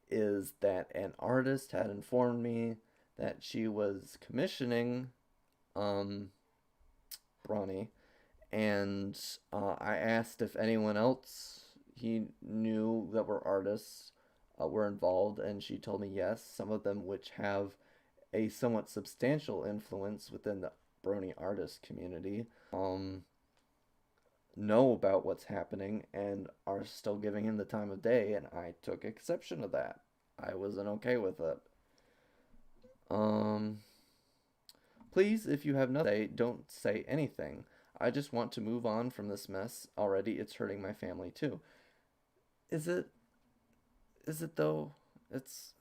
is that an artist had informed me that she was commissioning um, Bronny, and I asked if anyone else he knew that were artists were involved, and she told me yes, some of them which have a somewhat substantial influence within the Brony artist community know about what's happening and are still giving him the time of day, and I took exception to that. I wasn't okay with it. Um, Please, if you have nothing to say, don't say anything. I just want to move on from this mess already. It's hurting my family too. Is it? Is it though? It's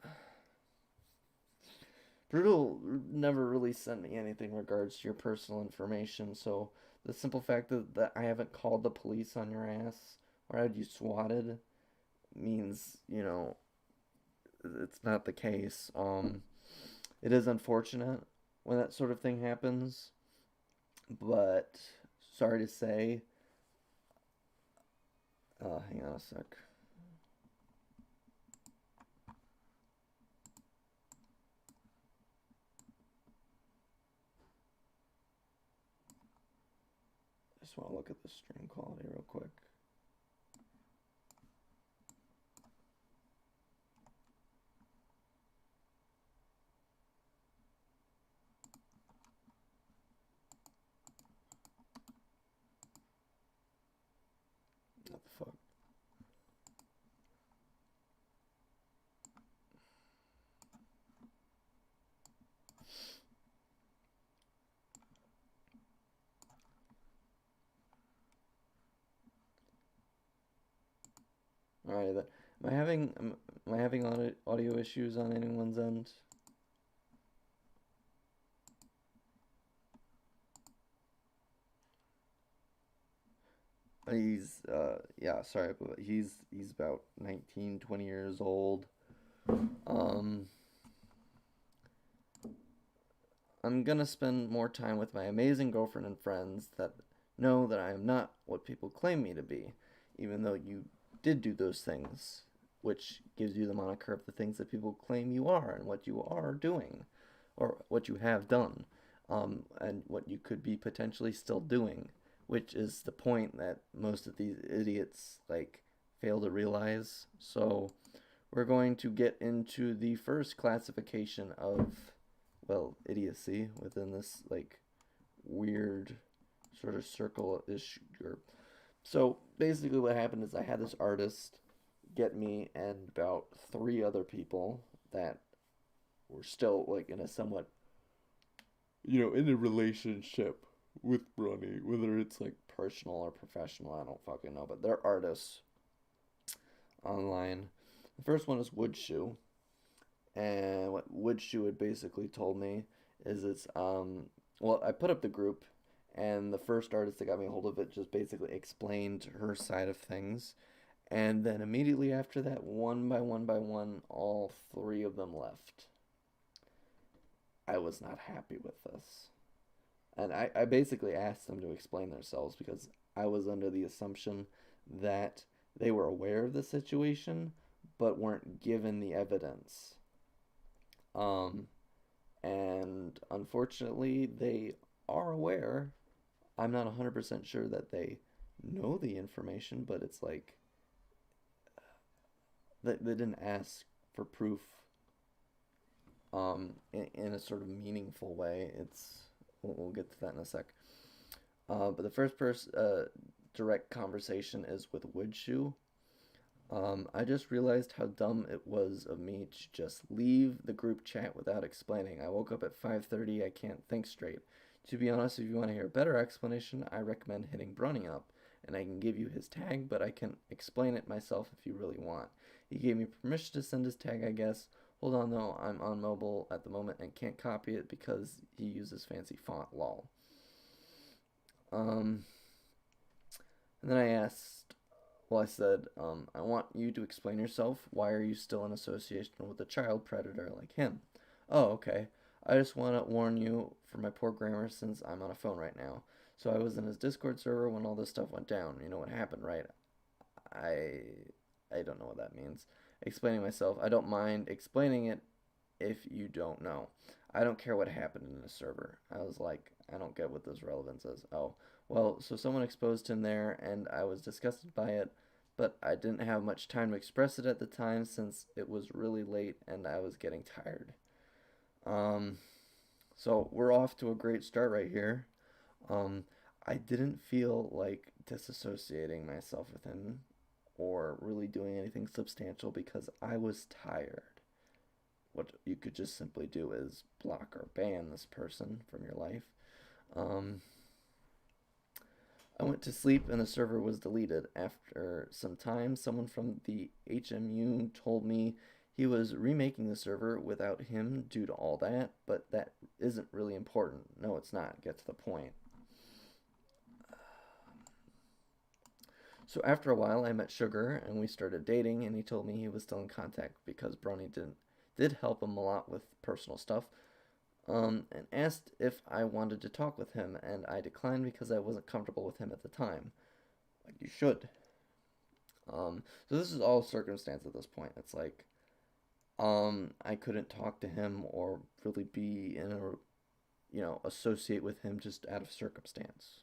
Brutal never really sent me anything in regards to your personal information, so the simple fact that I haven't called the police on your ass or had you swatted means, it's not the case. It is unfortunate when that sort of thing happens, but sorry to say, hang on a sec. I just want to look at the stream quality real quick. What the fuck? Alright, am I having audio issues on anyone's end? Yeah, sorry, but he's about 19, 20 years old. Um, I'm gonna spend more time with my amazing girlfriend and friends that know that I am not what people claim me to be, even though you did do those things, which gives you the moniker of the things that people claim you are and what you are doing, or what you have done, and what you could be potentially still doing, which is the point that most of these idiots like fail to realize. So we're going to get into the first classification of, well, idiocy within this like weird sort of circle-ish group. So basically what happened is I had this artist get me and about three other people that we're still like in a somewhat, you know, in a relationship with Brony, whether it's like personal or professional, I don't fucking know, but they're artists online. The first one is Woodshoe, and what Woodshoe had basically told me is it's well, I put up the group, and the first artist that got me a hold of it just basically explained her side of things, and then immediately after that, one by one, all three of them left. I was not happy with this. And I basically asked them to explain themselves because I was under the assumption that they were aware of the situation but weren't given the evidence. Um, and unfortunately, they are aware. I'm not 100% sure that they know the information, but it's like they didn't ask for proof in a sort of meaningful way. We'll get to that in a sec. But the first direct conversation is with Woodshoe. I just realized how dumb it was of me to just leave the group chat without explaining. I woke up at 5:30. I can't think straight. To be honest, if you want to hear a better explanation, I recommend hitting Brony up, and I can give you his tag, but I can explain it myself if you really want. He gave me permission to send his tag, I guess. Hold on though, I'm on mobile at the moment and can't copy it because he uses fancy font, lol. Um, and then I said, I want you to explain yourself. Why are you still in association with a child predator like him? Oh, okay. I just want to warn you for my poor grammar since I'm on a phone right now. So I was in his Discord server when all this stuff went down. You know what happened, right? I I don't know what that means. Explaining myself. I don't mind explaining it if you don't know. I don't care what happened in the server. I was like, I don't get what this relevance is. Oh, well, so someone exposed him there, and I was disgusted by it, but I didn't have much time to express it at the time since it was really late and I was getting tired. Um, so we're off to a great start right here. Um, I didn't feel like disassociating myself with him or really doing anything substantial because I was tired. What you could just simply do is block or ban this person from your life. Um, I went to sleep and the server was deleted. After some time, someone from the HMU told me he was remaking the server without him due to all that, but that isn't really important. No, it's not. Get to the point. So after a while, I met Sugar and we started dating, and he told me he was still in contact because Brony did help him a lot with personal stuff. And asked if I wanted to talk with him, and I declined because I wasn't comfortable with him at the time. Like you should. So this is all circumstance at this point. It's like, I couldn't talk to him or really be in a, associate with him just out of circumstance,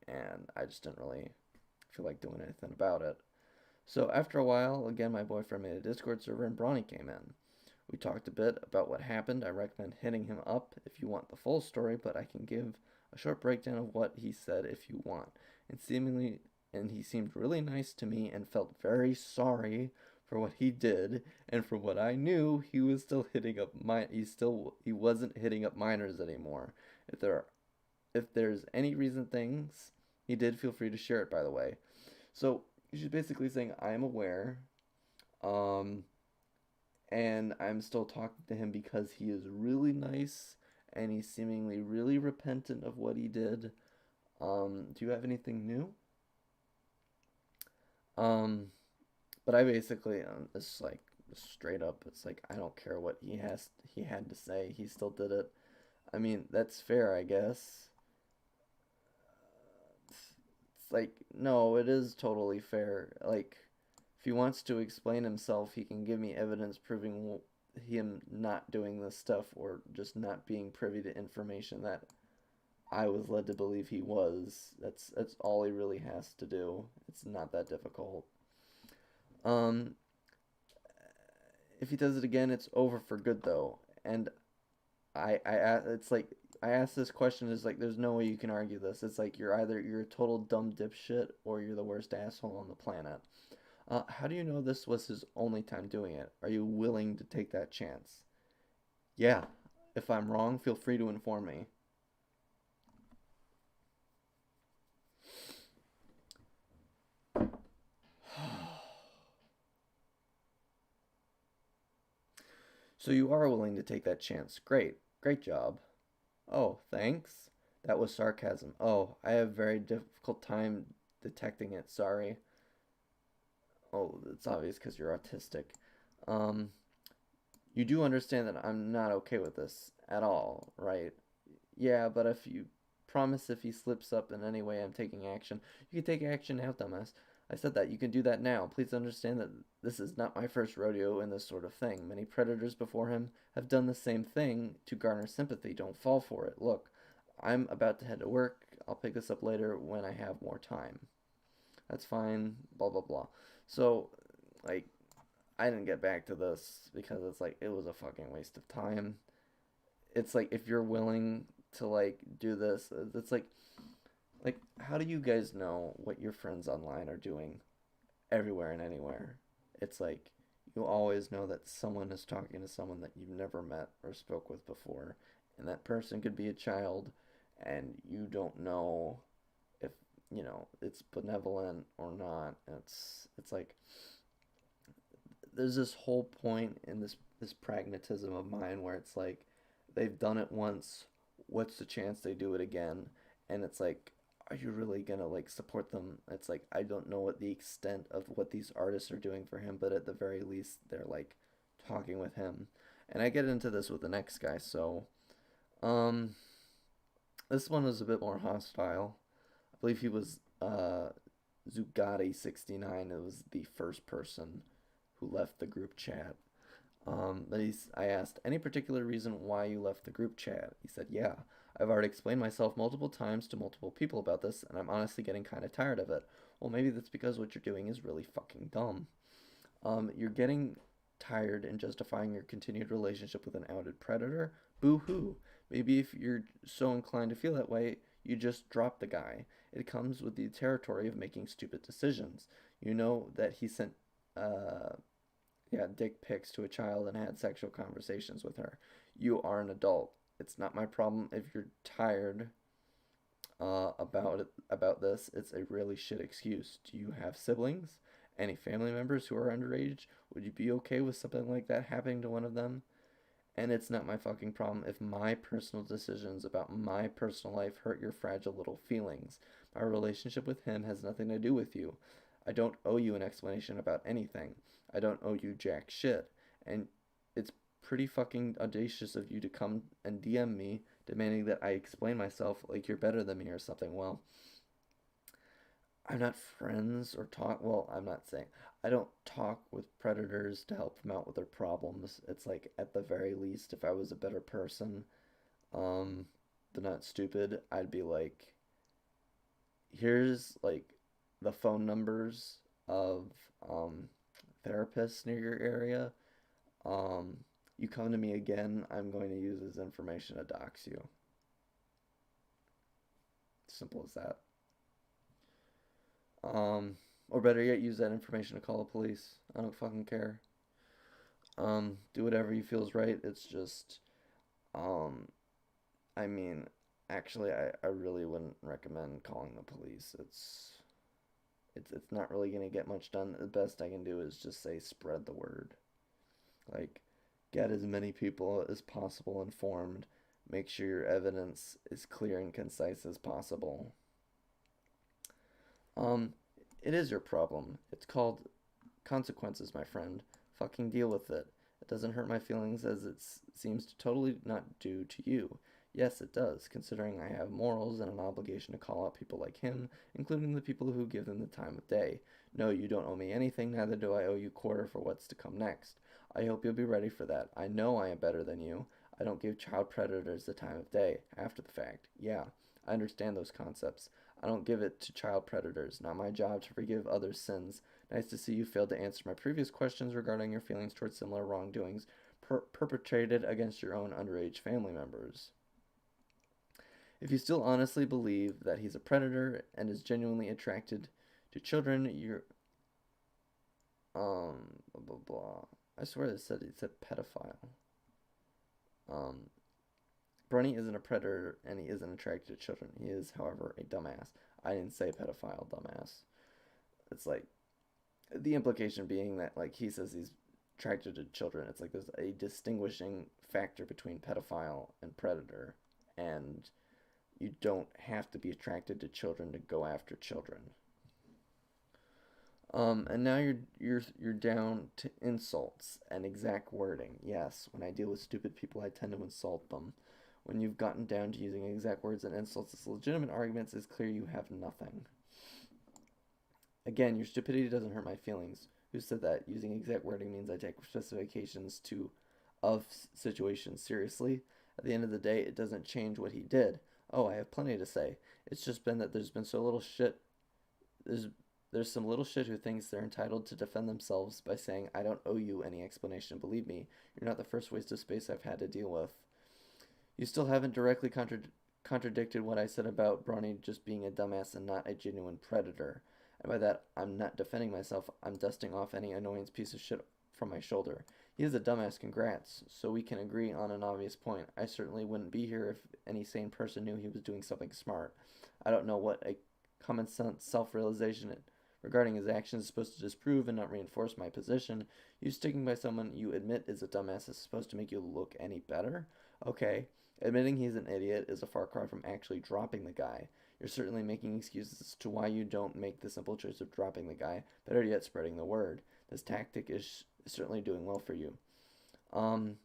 and I just didn't really feel like doing anything about it. So after a while, again, my boyfriend made a Discord server and Bronny came in. We talked a bit about what happened. I recommend hitting him up if you want the full story, but I can give a short breakdown of what he said if you want. And he seemed really nice to me and felt very sorry for what he did. And from what I knew, he was still hitting up he wasn't hitting up minors anymore. If there's any recent things he did, feel free to share it. By the way, so she's basically saying I am aware. Um, and I'm still talking to him because he is really nice and he's seemingly really repentant of what he did. Do you have anything new? Um, but I basically, it's like straight up. It's like I don't care what he had to say. He still did it. I mean, that's fair, I guess. It's like no, it is totally fair. Like if he wants to explain himself, he can give me evidence proving him not doing this stuff or just not being privy to information that I was led to believe he was. That's all he really has to do. It's not that difficult. Um, if he does it again, it's over for good though. And it's like I asked this question. Is like there's no way you can argue this. It's like you're a total dumb dipshit or you're the worst asshole on the planet. How do you know this was his only time doing it? Are you willing to take that chance? Yeah, if I'm wrong, feel free to inform me. So you are willing to take that chance. Great. Great job. Oh, thanks. That was sarcasm. Oh, I have very difficult time detecting it. Sorry. Oh, it's obvious because you're autistic. Um, you do understand that I'm not okay with this at all, right? Yeah, but if you promise if he slips up in any way, I'm taking action. You can take action now, dumbass. I said that. You can do that now. Please understand that this is not my first rodeo in this sort of thing. Many predators before him have done the same thing to garner sympathy. Don't fall for it. Look, I'm about to head to work. I'll pick this up later when I have more time. That's fine. Blah, blah, blah. So, like, I didn't get back to this because it's like, it was a fucking waste of time. It's like, if you're willing to, like, do this, it's like, how do you guys know what your friends online are doing everywhere and anywhere? It's like you always know that someone is talking to someone that you've never met or spoke with before, and that person could be a child, and you don't know if it's benevolent or not. It's like there's this whole point in this pragmatism of mine where it's like they've done it once. What's the chance they do it again? And it's like, are you really gonna like support them? It's like I don't know what the extent of what these artists are doing for him, but at the very least they're like talking with him. And I get into this with the next guy, so um this one was a bit more hostile. I believe he was Zugatti69. It was the first person who left the group chat. I asked, any particular reason why you left the group chat? He said, yeah. I've already explained myself multiple times to multiple people about this, and I'm honestly getting kind of tired of it. Well, maybe that's because what you're doing is really fucking dumb. You're getting tired and justifying your continued relationship with an outed predator? Boo hoo. Maybe if you're so inclined to feel that way, you just drop the guy. It comes with the territory of making stupid decisions. You know that he sent uh, dick pics to a child and had sexual conversations with her. You are an adult. It's not my problem if you're tired about this. It's a really shit excuse. Do you have siblings? Any family members who are underage? Would you be okay with something like that happening to one of them? And it's not my fucking problem if my personal decisions about my personal life hurt your fragile little feelings. My relationship with him has nothing to do with you. I don't owe you an explanation about anything. I don't owe you jack shit. And it's pretty fucking audacious of you to come and DM me demanding that I explain myself like you're better than me or something. Well, I'm not friends or talk. Well, I'm not saying I don't talk with predators to help them out with their problems. It's like at the very least, if I was a better person, um, but not stupid, I'd be like, here's like the phone numbers of um therapists near your area. Um, you come to me again, I'm going to use this information to dox you. Simple as that. Or better yet, use that information to call the police. I don't fucking care. Do whatever you feels right. It's just, um, I mean, actually, I really wouldn't recommend calling the police. It's not really gonna get much done. The best I can do is just say spread the word. Like, get as many people as possible informed. Make sure your evidence is clear and concise as possible. Um, it is your problem. It's called consequences, my friend. Fucking deal with it. It doesn't hurt my feelings as it seems to totally not do to you. Yes, it does, considering I have morals and an obligation to call out people like him, including the people who give them the time of day. No, you don't owe me anything, neither do I owe you quarter for what's to come next. I hope you'll be ready for that. I know I am better than you. I don't give child predators the time of day, after the fact. Yeah, I understand those concepts. I don't give it to child predators. Not my job to forgive others' sins. Nice to see you failed to answer my previous questions regarding your feelings towards similar wrongdoings perpetrated against your own underage family members. If you still honestly believe that he's a predator and is genuinely attracted to children, you're blah blah blah. I swear it said pedophile. Um, Brony isn't a predator and he isn't attracted to children. He is, however, a dumbass. I didn't say pedophile, dumbass. It's like the implication being that like he says he's attracted to children. It's like there's a distinguishing factor between pedophile and predator, and you don't have to be attracted to children to go after children. And now you're down to insults and exact wording. Yes, when I deal with stupid people, I tend to insult them. When you've gotten down to using exact words and insults as legitimate arguments, it's clear you have nothing. Again, your stupidity doesn't hurt my feelings. Who said that? Using exact wording means I take specifications to of situations seriously. At the end of the day, it doesn't change what he did. Oh, I have plenty to say. It's just been that there's been so little shit. There's there's some little shit who thinks they're entitled to defend themselves by saying, I don't owe you any explanation. Believe me, you're not the first waste of space I've had to deal with. You still haven't directly contradicted what I said about Brony just being a dumbass and not a genuine predator. And by that, I'm not defending myself, I'm dusting off any annoyance piece of shit from my shoulder. He is a dumbass, congrats, so we can agree on an obvious point. I certainly wouldn't be here if any sane person knew he was doing something smart. I don't know what a common sense self-realization regarding his actions is supposed to disprove and not reinforce my position. You sticking by someone you admit is a dumbass is supposed to make you look any better? Okay, admitting he's an idiot is a far cry from actually dropping the guy. You're certainly making excuses as to why you don't make the simple choice of dropping the guy, better yet spreading the word. This tactic is certainly doing well for you. Um,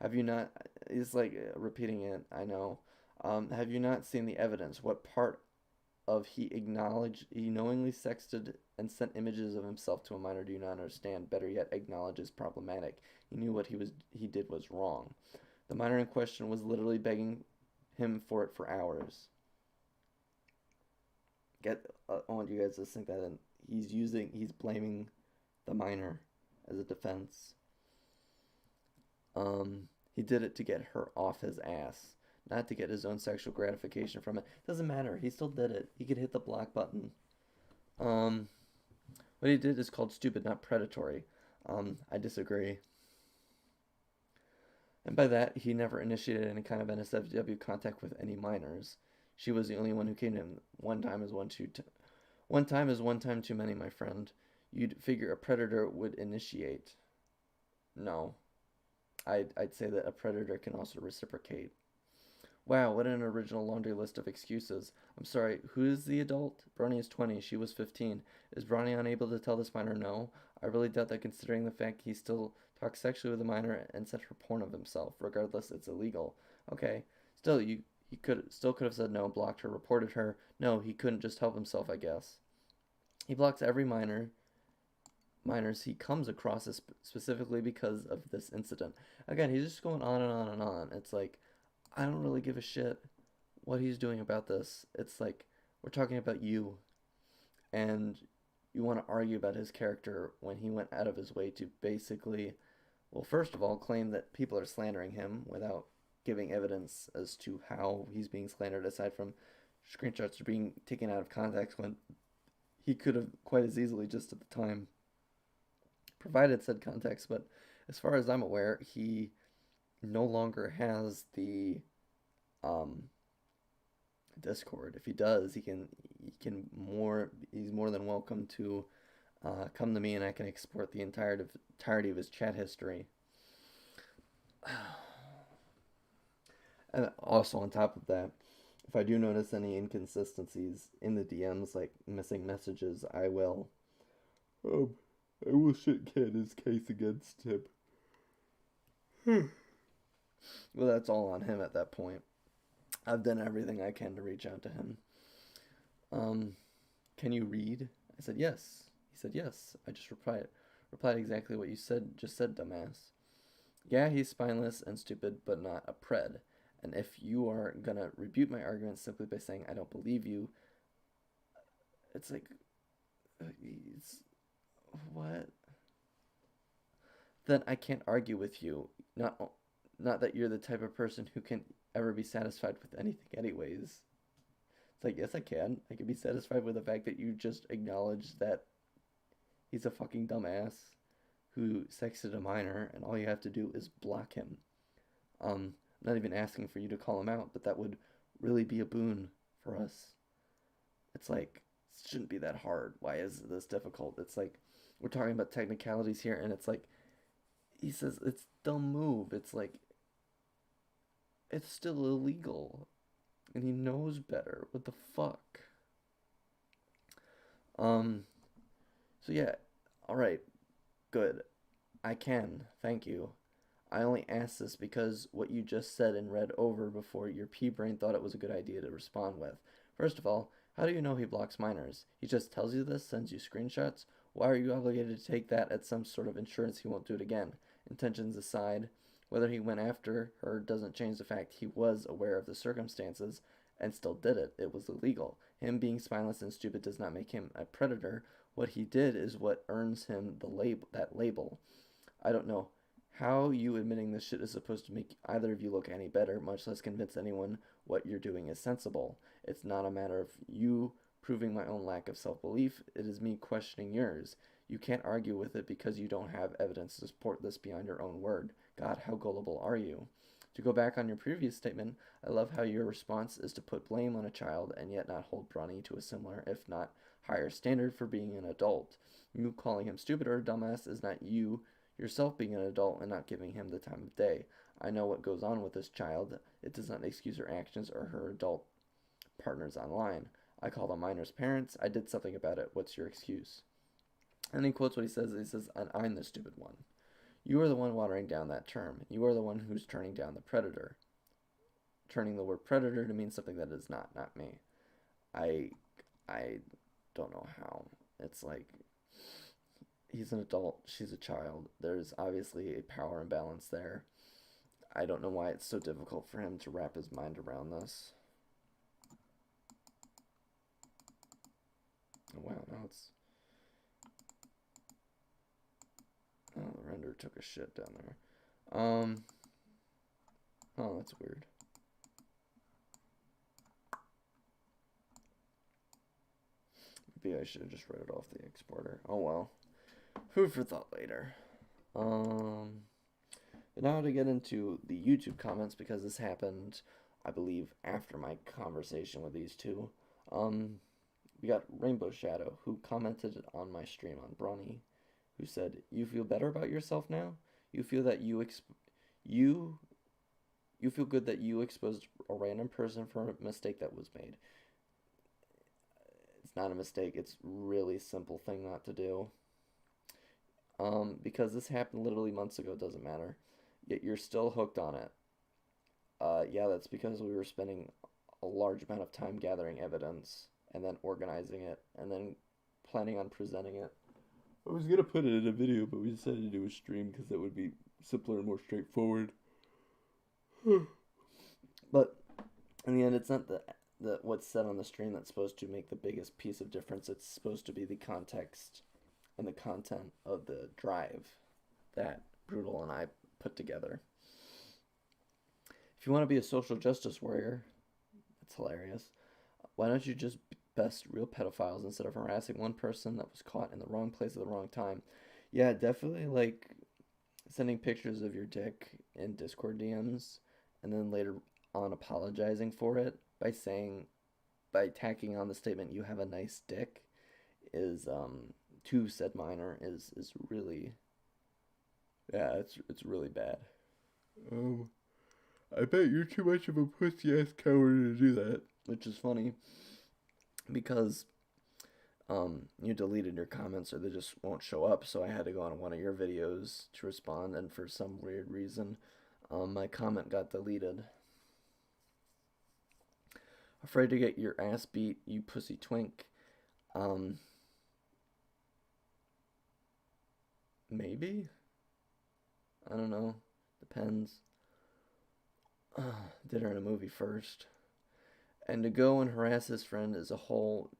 have you not, he's like repeating it, I know. Have you not seen the evidence? What part of he knowingly sexted and sent images of himself to a minor do you not understand? Better yet, acknowledge is problematic. He knew what he did was wrong. The minor in question was literally begging him for it for hours. I want you guys to think that in. He's blaming the minor as a defense. He did it to get her off his ass, not to get his own sexual gratification from it. Doesn't matter. He still did it. He could hit the block button. What he did is called stupid, not predatory. I disagree. And by that, he never initiated any kind of NSFW contact with any minors. She was the only one who came to him. One time is one time too many, my friend. You'd figure a predator would initiate. No. I'd say that a predator can also reciprocate. Wow, what an original laundry list of excuses. I'm sorry, who is the adult? Brony is 20, she was 15. Is Brony unable to tell this minor no? I really doubt that considering the fact he still talks sexually with a minor and sent her porn of himself. Regardless, it's illegal. Okay, still, he could have said no, blocked her, reported her. No, he couldn't just help himself, I guess. He blocks every minors he comes across specifically because of this incident. Again, he's just going on and on and on. It's like, I don't really give a shit what he's doing about this. It's like, we're talking about you, and you want to argue about his character when he went out of his way to basically, well, first of all, claim that people are slandering him without giving evidence as to how he's being slandered, aside from screenshots being taken out of context when he could have quite as easily just at the time provided said context. But as far as I'm aware, he no longer has the Discord. If he does, he's more than welcome to come to me, and I can export the entirety of his chat history. And also on top of that, if I do notice any inconsistencies in the DMs, like missing messages, I will shit can his case against him. Well, that's all on him at that point. I've done everything I can to reach out to him. Can you read? I said yes. He said yes. I just replied exactly what you just said, dumbass. Yeah, he's spineless and stupid, but not a pred. And if you are gonna refute my argument simply by saying I don't believe you, it's like, what? Then I can't argue with you. Not that you're the type of person who can ever be satisfied with anything anyways. It's like, yes, I can. I can be satisfied with the fact that you just acknowledge that he's a fucking dumbass who sexted a minor, and all you have to do is block him. I'm not even asking for you to call him out, but that would really be a boon for us. It's like, it shouldn't be that hard. Why is this difficult? It's like, we're talking about technicalities here, and it's like, he says it's dumb move. It's like, it's still illegal. And he knows better. What the fuck? Um, so yeah, alright, good. I can, thank you. I only asked this because what you just said and read over before your pea brain thought it was a good idea to respond with. First of all, how do you know he blocks minors? He just tells you this, sends you screenshots? Why are you obligated to take that as some sort of insurance he won't do it again? Intentions aside, whether he went after her doesn't change the fact he was aware of the circumstances and still did it. It was illegal. Him being spineless and stupid does not make him a predator. What he did is what earns him that label. I don't know how you admitting this shit is supposed to make either of you look any better, much less convince anyone what you're doing is sensible. It's not a matter of you proving my own lack of self-belief. It is me questioning yours. You can't argue with it because you don't have evidence to support this beyond your own word. God, how gullible are you? To go back on your previous statement, I love how your response is to put blame on a child and yet not hold Brony to a similar, if not higher standard for being an adult. You calling him stupid or a dumbass is not you yourself being an adult and not giving him the time of day. I know what goes on with this child. It does not excuse her actions or her adult partners online. I call the minors parents. I did something about it. What's your excuse? And he quotes what he says. He says, and I'm the stupid one. You are the one watering down that term. You are the one who's turning down the predator. Turning the word predator to mean something that is not me. I don't know how. It's like, he's an adult, she's a child. There's obviously a power imbalance there. I don't know why it's so difficult for him to wrap his mind around this. Oh, wow, now it's... Oh, the render took a shit down there. Oh, that's weird. Maybe I should have just read it off the exporter. Oh, well. Food for thought later. But now to get into the YouTube comments, because this happened, I believe, after my conversation with these two. We got Rainbow Shadow, who commented on my stream on Brony, who said, "You feel better about yourself now? You feel that you feel good that you exposed a random person for a mistake that was made. It's not a mistake. It's really simple thing not to do. Because this happened literally months ago. It doesn't matter. Yet you're still hooked on it. Yeah, that's because we were spending a large amount of time gathering evidence and then organizing it and then planning on presenting it. I was gonna put it in a video, but we decided to do a stream because that would be simpler and more straightforward. But in the end, it's not the what's said on the stream that's supposed to make the biggest piece of difference. It's supposed to be the context and the content of the drive that Brutal and I put together. If you want to be a social justice warrior, that's hilarious. Why don't you just best real pedophiles instead of harassing one person that was caught in the wrong place at the wrong time? Yeah, definitely like sending pictures of your dick in Discord DMs and then later on apologizing for it by tacking on the statement "you have a nice dick" is to said minor is really, yeah, it's really bad. I bet you're too much of a pussy ass coward to do that, which is funny because you deleted your comments or they just won't show up, so I had to go on one of your videos to respond, and for some weird reason my comment got deleted. Afraid to get your ass beat, you pussy twink. Maybe? I don't know. Depends. Did her in a movie first. And to go and harass his friend is a whole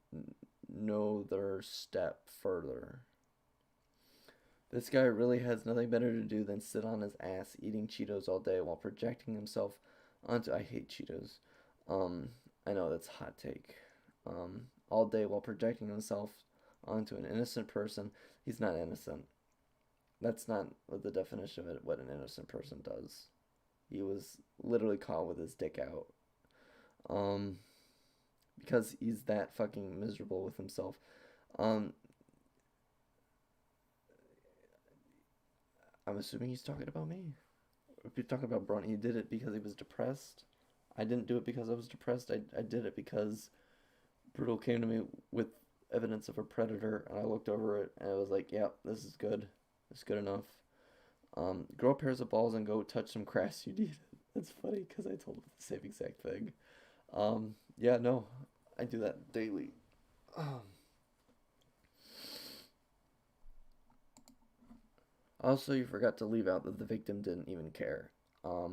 nother step further. This guy really has nothing better to do than sit on his ass eating Cheetos all day while projecting himself onto... I hate Cheetos. I know that's a hot take. All day while projecting himself onto an innocent person. He's not innocent. That's not the definition of it, what an innocent person does. He was literally caught with his dick out. Um, because he's that fucking miserable with himself. Um, I'm assuming he's talking about me. If you're talking about Brony, he did it because he was depressed. I didn't do it because I was depressed. I did it because Brutal came to me with evidence of a predator, and I looked over it, and I was like, yeah, this is good. It's good enough. Grow pairs of balls and go touch some grass, you need. That's funny, because I told him the same exact thing. Yeah, no, I do that daily. Also, you forgot to leave out that the victim didn't even care. I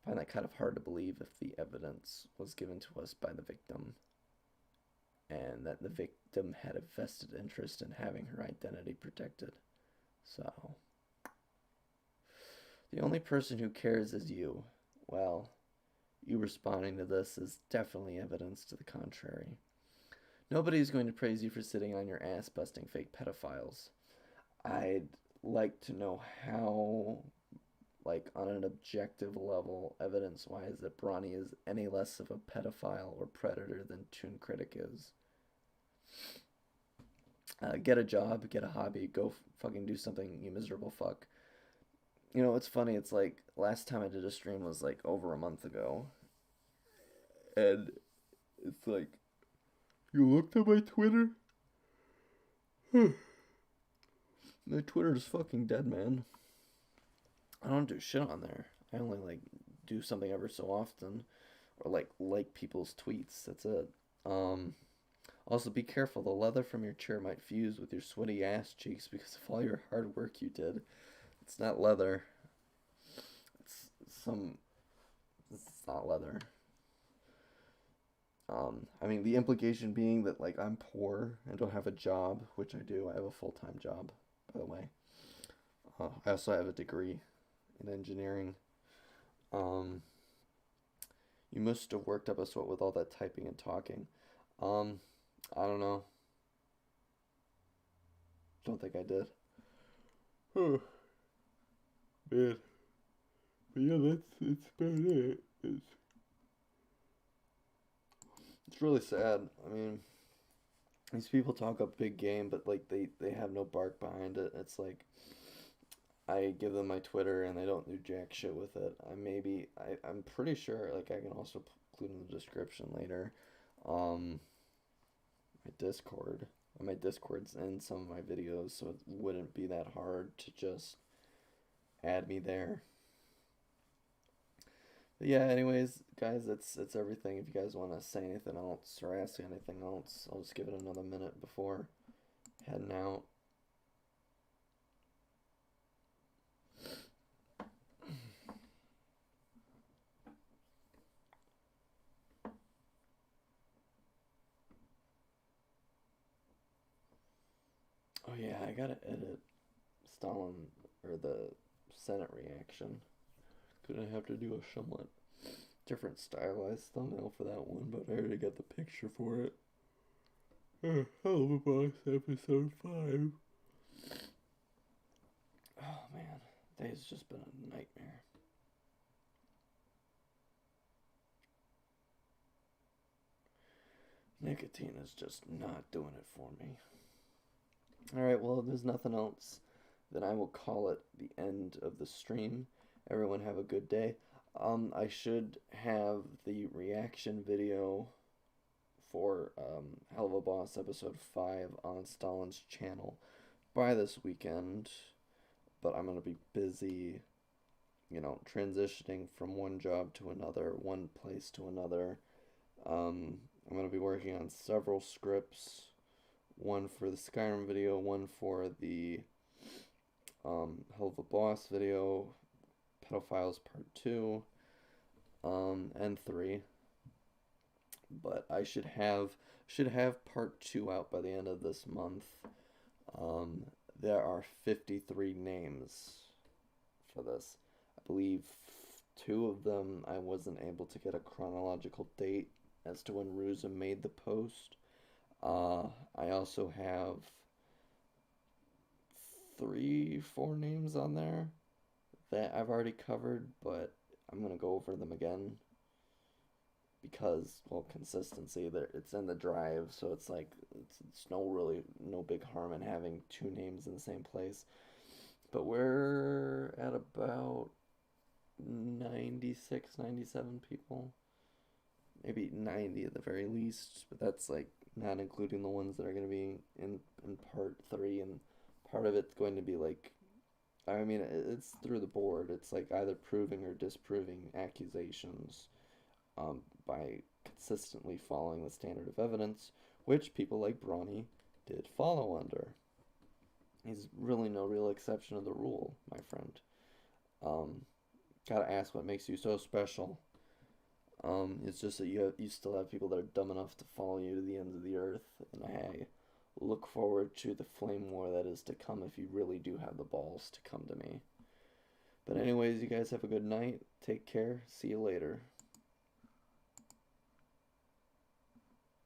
find that kind of hard to believe if the evidence was given to us by the victim and that the victim had a vested interest in having her identity protected. So, the only person who cares is you. Well, you responding to this is definitely evidence to the contrary. Nobody's going to praise you for sitting on your ass busting fake pedophiles. I'd like to know how, like, on an objective level, evidence-wise, that Brony is any less of a pedophile or predator than Toon Critic is. Get a job, get a hobby, go fucking do something, you miserable fuck. You know, it's funny, it's like, last time I did a stream was, like, over a month ago. And it's like, you looked at my Twitter? My Twitter's fucking dead, man. I don't do shit on there. I only, like, do something ever so often. Or, like people's tweets. That's it. Also, be careful. The leather from your chair might fuse with your sweaty ass cheeks because of all your hard work you did. It's not leather. It's not leather. I mean, the implication being that, like, I'm poor and don't have a job, which I do. I have a full-time job, by the way. I also have a degree in engineering. You must have worked up a sweat with all that typing and talking. I don't know. Don't think I did. Oh, man. But yeah, it's about it. It's really sad. I mean, these people talk a big game, but like they have no bark behind it. It's like I give them my Twitter and they don't do jack shit with it. I'm pretty sure, like, I can also include in the description later, my Discord. My Discord's in some of my videos, so it wouldn't be that hard to just add me there. But yeah, anyways, guys, that's everything. If you guys want to say anything else or ask anything else, I'll just give it another minute before heading out. Oh yeah, I gotta edit Stalin or the Senate reaction. Gonna have to do a somewhat different stylized thumbnail for that one, but I already got the picture for it. Hello, Boss, episode 5. Oh man, today's just been a nightmare. Nicotine is just not doing it for me. Alright, well, if there's nothing else, then I will call it the end of the stream. Everyone have a good day. I should have the reaction video for Hell of a Boss episode 5 on Stalin's channel by this weekend, but I'm going to be busy, you know, transitioning from one job to another, one place to another. I'm going to be working on several scripts, one for the Skyrim video, one for the Hell of a Boss video, Pedophiles Part 2, and 3. But I should have Part 2 out by the end of this month. There are 53 names for this. I believe 2 of them I wasn't able to get a chronological date as to when Ruza made the post. I also have 3-4 names on there that I've already covered, but I'm gonna go over them again because, well, consistency. There, it's in the drive, so it's no big harm in having two names in the same place. But we're at about 96, 97 people, maybe 90 at the very least. But that's like not including the ones that are going to be in part three, and part of it's going to be like, I mean, it's through the board. It's like either proving or disproving accusations by consistently following the standard of evidence, which people like Brony did follow under. He's really no real exception to the rule, my friend. Um, Gotta ask what makes you so special. It's just that you still have people that are dumb enough to follow you to the ends of the earth, and I look forward to the flame war that is to come if you really do have the balls to come to me. But anyways, you guys have a good night. Take care. See you later.